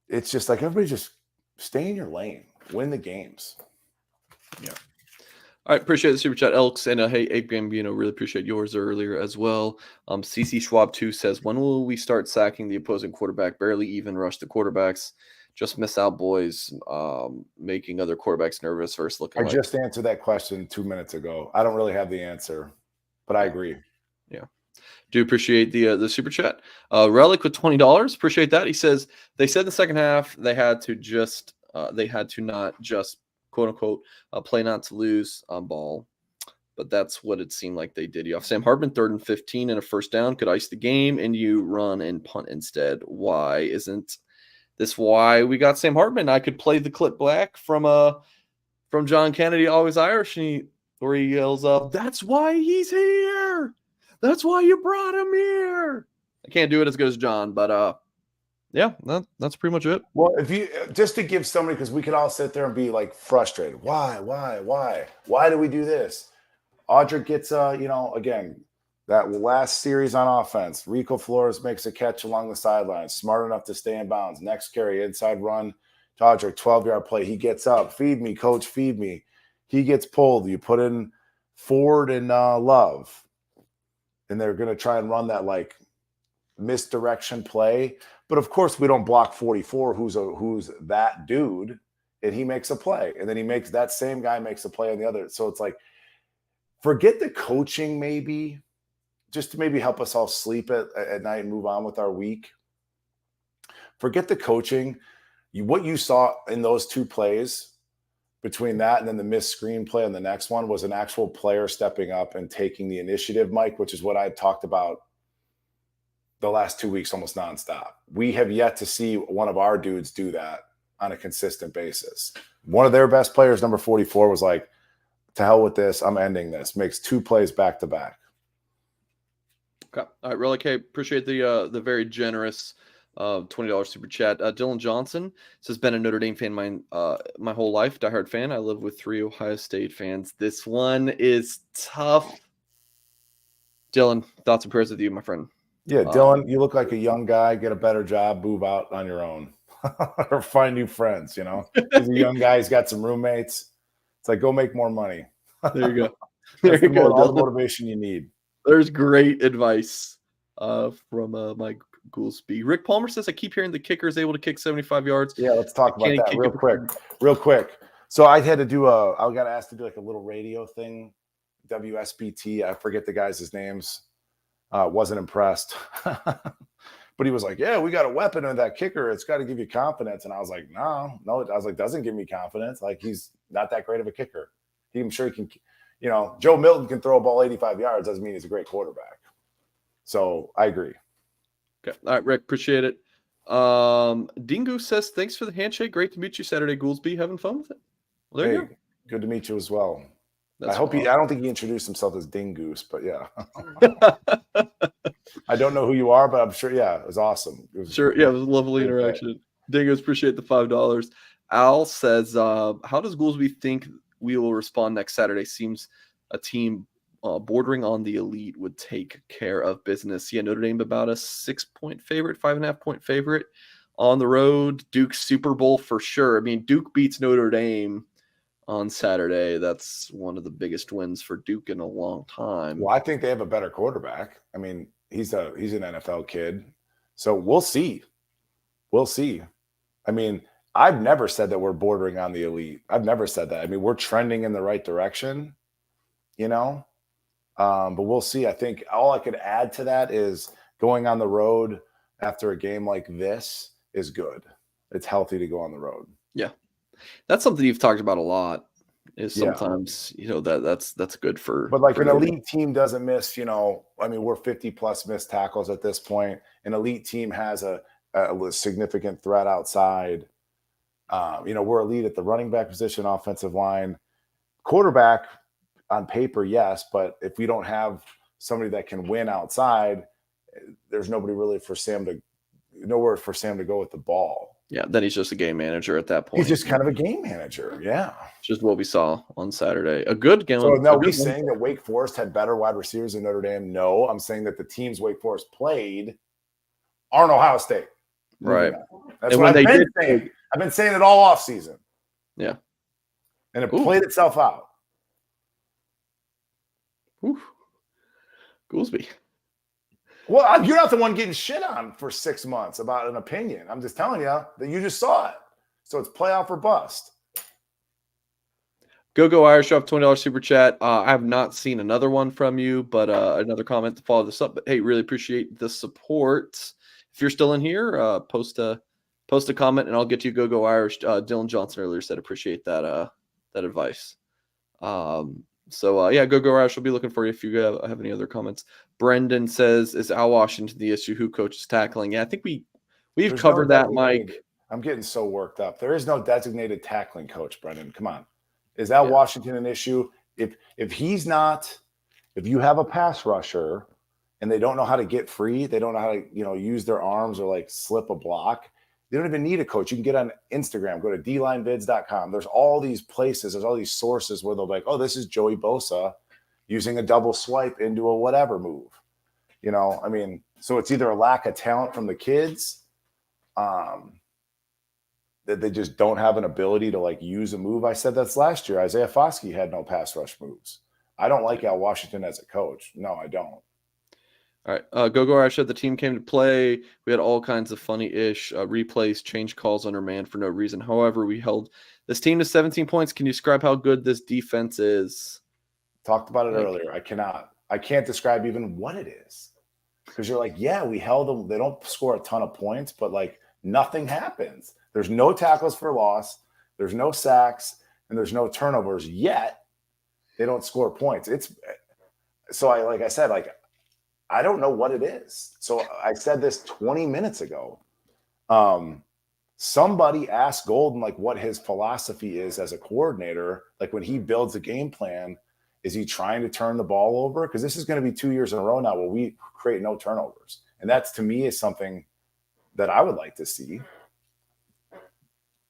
it's just like everybody just stay in your lane, win the games. Yeah. All right, appreciate the super chat, Elks, and hey, Ape Gambino, really appreciate yours earlier as well. CC Schwab 2 says, when will we start sacking the opposing quarterback? Barely even rush the quarterbacks. Just miss out, boys. Making other quarterbacks nervous versus looking. I just answered that question 2 minutes ago. I don't really have the answer, but I agree. Yeah. Do appreciate the super chat. Relic with $20. Appreciate that. He says they said in the second half they had to not just quote unquote play not to lose on ball, but that's what it seemed like they did. You have Sam Hartman 3rd and 15 and a first down could ice the game, and you run and punt instead. Why isn't this why we got Sam Hartman? I could play the clip back from John Kennedy, Always Irish, where he yells up, "That's why he's here. That's why you brought him here." I can't do it as good as John, but yeah, that's pretty much it. Well, if you just to give somebody, because we could all sit there and be like frustrated. Why do we do this? Audric gets again, that last series on offense, Rico Flores makes a catch along the sideline, smart enough to stay in bounds. Next carry, inside run to Audric, 12-yard play. He gets up, feed me, coach, feed me. He gets pulled. You put in Ford and Love, and they're going to try and run that like misdirection play. But of course, we don't block 44, who's that dude, and he makes a play, and then that same guy makes a play on the other. So it's like, forget the coaching, maybe just to maybe help us all sleep at night and move on with our week. Forget the coaching. What you saw in those two plays between that and then the missed screen play on the next one was an actual player stepping up and taking the initiative, Mike, which is what I talked about the last 2 weeks almost nonstop. We have yet to see one of our dudes do that on a consistent basis. One of their best players, number 44, was like, to hell with this, I'm ending this. Makes 2 plays back to back. Okay. All right, Relic, hey, appreciate the very generous $20 super chat. Dylan Johnson says, been a Notre Dame fan my whole life, diehard fan. I live with 3 Ohio State fans. This one is tough. Dylan, thoughts and prayers with you, my friend. Yeah, Dylan, you look like a young guy. Get a better job, move out on your own, or find new friends. He's a young guy. He's got some roommates. It's like, go make more money. There you go. There you go. All the motivation you need. There's great advice from Mike Goolsby. Rick Palmer says, I keep hearing the kicker is able to kick 75 yards. Yeah, let's talk about that real quick. So I had to I got asked to do like a little radio thing, WSBT. I forget the guys' names. Wasn't impressed. But he was like, yeah, we got a weapon in that kicker. It's got to give you confidence. And I was like, no. I was like, doesn't give me confidence. Like, he's not that great of a kicker. I'm sure he can, Joe Milton can throw a ball 85 yards. Doesn't mean he's a great quarterback. So I agree. Okay. All right, Rick, appreciate it. Dingo says, thanks for the handshake. Great to meet you Saturday, Goolsby. Having fun with it? Well, there you go. Good to meet you as well. That's I don't think he introduced himself as Dingoose, but yeah. I don't know who you are, but I'm sure, yeah, it was awesome. It was a lovely interaction. Dingoes, appreciate the $5. Al says, how does Goolsby think we will respond next Saturday? Seems a team bordering on the elite would take care of business. Yeah, Notre Dame about a 6-point favorite, 5.5-point favorite on the road. Duke's Super Bowl for sure. I mean, Duke beats Notre Dame on Saturday. That's one of the biggest wins for Duke in a long time. Well, I think they have a better quarterback. I mean, he's an NFL kid. So we'll see. I mean, I've never said that we're bordering on the elite. I've never said that. I mean, we're trending in the right direction, but we'll see. I think all I could add to that is going on the road after a game like this is good. It's healthy to go on the road. Yeah. That's something you've talked about a lot. Is sometimes that's good for. But like an elite team doesn't miss. I mean, we're 50+ missed tackles at this point. An elite team has a significant threat outside. We're elite at the running back position, offensive line, quarterback on paper, yes. But if we don't have somebody that can win outside, there's nowhere for Sam to go with the ball. Yeah, then he's just a game manager at that point. He's just kind of a game manager. Yeah. Just what we saw on Saturday. A good game. So now we saying that Wake Forest had better wide receivers than Notre Dame? No, I'm saying that the teams Wake Forest played aren't Ohio State. Right. That's and what when I've they been saying. I've been saying it all off season. Yeah. And it played itself out. Ooh. Goolsby. Well, you're not the one getting shit on for 6 months about an opinion. I'm just telling you that you just saw it. So it's playoff or bust. Go Irish off $20 super chat. I have not seen another one from you, but another comment to follow this up. But hey, really appreciate the support. If you're still in here, post a comment and I'll get you Go Irish. Dylan Johnson earlier said appreciate that advice. So yeah, Go Irish will be looking for you if you have any other comments. Brendan says, is Al Washington the issue? Who coaches tackling? Yeah, I think we've covered that, Mike. I'm getting so worked up. There is no designated tackling coach, Brendan. Come on. Is Al Washington an issue? If he's not, if you have a pass rusher and they don't know how to get free, they don't know how to, use their arms or like slip a block, they don't even need a coach. You can get on Instagram, go to dlinevids.com. There's all these places, there's all these sources where they'll be like, oh, this is Joey Bosa using a double swipe into a whatever move. So it's either a lack of talent from the kids, that they just don't have an ability to like use a move. I said that's last year. Isaiah Foskey had no pass rush moves. I don't like Al Washington as a coach. No, I don't. All right. Go I said the team came to play. We had all kinds of funny-ish replays, change calls under man for no reason. However, we held this team to 17 points. Can you describe how good this defense is? Talked about it earlier. I can't describe even what it is. Because you're like, yeah, we held them. They don't score a ton of points, but like nothing happens. There's no tackles for loss. There's no sacks, and there's no turnovers. Yet they don't score points. I don't know what it is. So I said this 20 minutes ago. Somebody asked Golden like what his philosophy is as a coordinator. Like when he builds a game plan, is he trying to turn the ball over? Because this is going to be 2 years in a row now where we create no turnovers. And that's, to me, is something that I would like to see.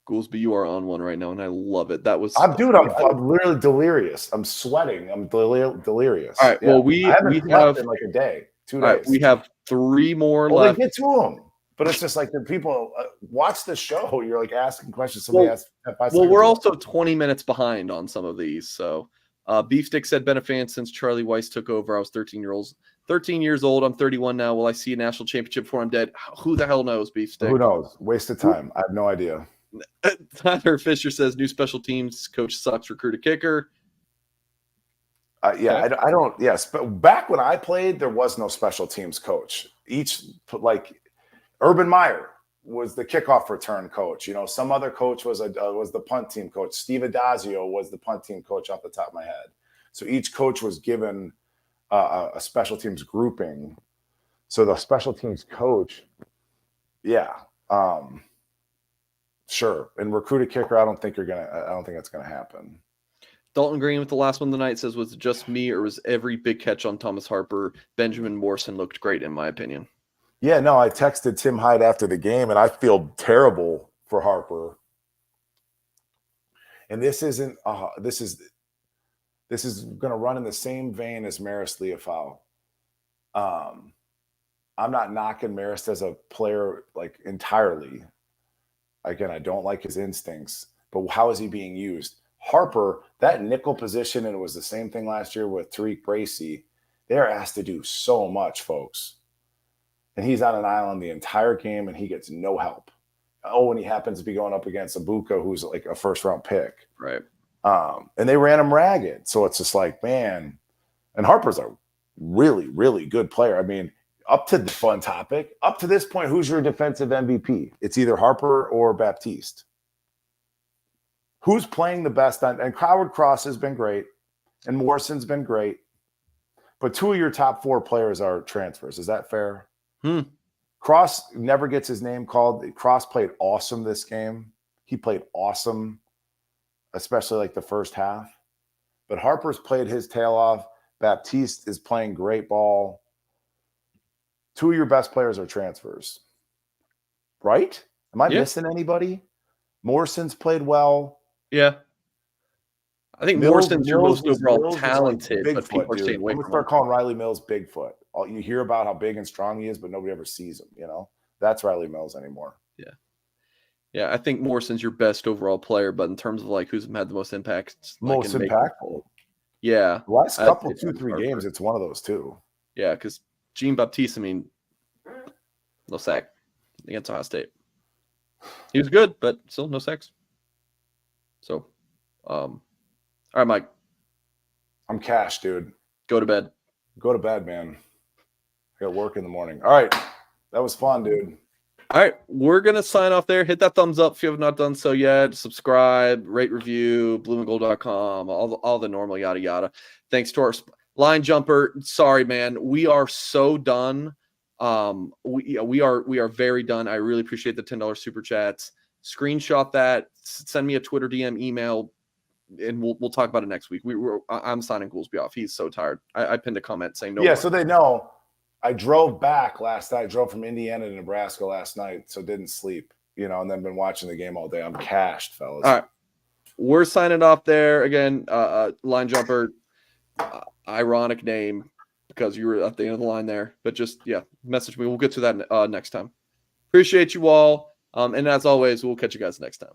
Goolsby, you are on one right now, and I love it. That was I'm literally delirious. I'm sweating. I'm delirious. All right. Well, we have in like a day, 2 days. Right, we have 3 more left. They get to them, but it's just like the people watch the show. You're like asking questions. Somebody asks. Well, we're also 20 minutes behind on some of these. So, Beefstick said, been a fan since Charlie Weiss took over. I was 13 years old. I'm 31 now. Will I see a national championship before I'm dead? Who the hell knows, Beefstick? Who knows? Waste of time. I have no idea. Tyler Fisher says new special teams coach sucks, recruit a kicker. I don't. Yes, but back when I played, there was no special teams coach. Urban Meyer was the kickoff return coach. Some other coach was the punt team coach. Steve Adazio was the punt team coach off the top of my head. So each coach was given a special teams grouping. So the special teams coach, sure. And recruit a kicker, I don't think that's gonna happen. Dalton Green with the last one of the night says, was it just me or was every big catch on Thomas Harper? Benjamin Morrison looked great in my opinion. Yeah, no, I texted Tim Hyde after the game, and I feel terrible for Harper. And this is going to run in the same vein as Maris Leofau. I'm not knocking Maris as a player like entirely. Again, I don't like his instincts, but how is he being used? Harper, that nickel position, and it was the same thing last year with Tariq Bracy. They're asked to do so much, folks. And he's on an island the entire game, and he gets no help. Oh, and he happens to be going up against Abuka, who's like a first-round pick. Right. And they ran him ragged. So it's just like, man. And Harper's a really, really good player. I mean, up to the fun topic, up to this point, who's your defensive MVP? It's either Harper or Baptiste. Who's playing the best? And Howard Cross has been great, and Morrison's been great. But 2 of your top 4 players are transfers. Is that fair? Cross never gets his name called. Cross played awesome this game. He played awesome, especially like the first half. But Harper's played his tail off. Baptiste is playing great ball. 2 of your best players are transfers. Right? Am I missing anybody? Morrison's played well. Yeah. I think Morrison's your most overall talented, like but people are staying away from him. I'm going to start calling Riley Mills Bigfoot. You hear about how big and strong he is, but nobody ever sees him, that's Riley Mills anymore. Yeah, I think Morrison's your best overall player, but in terms of like who's had the most impact, like Most in impactful. yeah, The last couple, it's 2-3 games, it's one of those two. Yeah, because Jean Baptiste, I mean, no sack against Ohio State. He was good, but still no sacks. So, all right, Mike. I'm cashed, dude. Go to bed. Go to bed, man. I got work in the morning. All right. That was fun, dude. All right, we're going to sign off there. Hit that thumbs up if you have not done so yet. Subscribe, rate, review, blueandgold.com, all the normal yada yada. Thanks to our line jumper. Sorry, man. We are so done. We are very done. I really appreciate the $10 super chats. Screenshot that. Send me a Twitter DM, email, and we'll talk about it next week. I'm signing Goolsby off. He's so tired. I pinned a comment saying no. Yeah, so they know. I drove back last night. I drove from Indiana to Nebraska last night, so didn't sleep, and then been watching the game all day. I'm cashed, fellas. All right. We're signing off there. Again, line jumper, ironic name because you were at the end of the line there. But just, message me. We'll get to that next time. Appreciate you all. And as always, we'll catch you guys next time.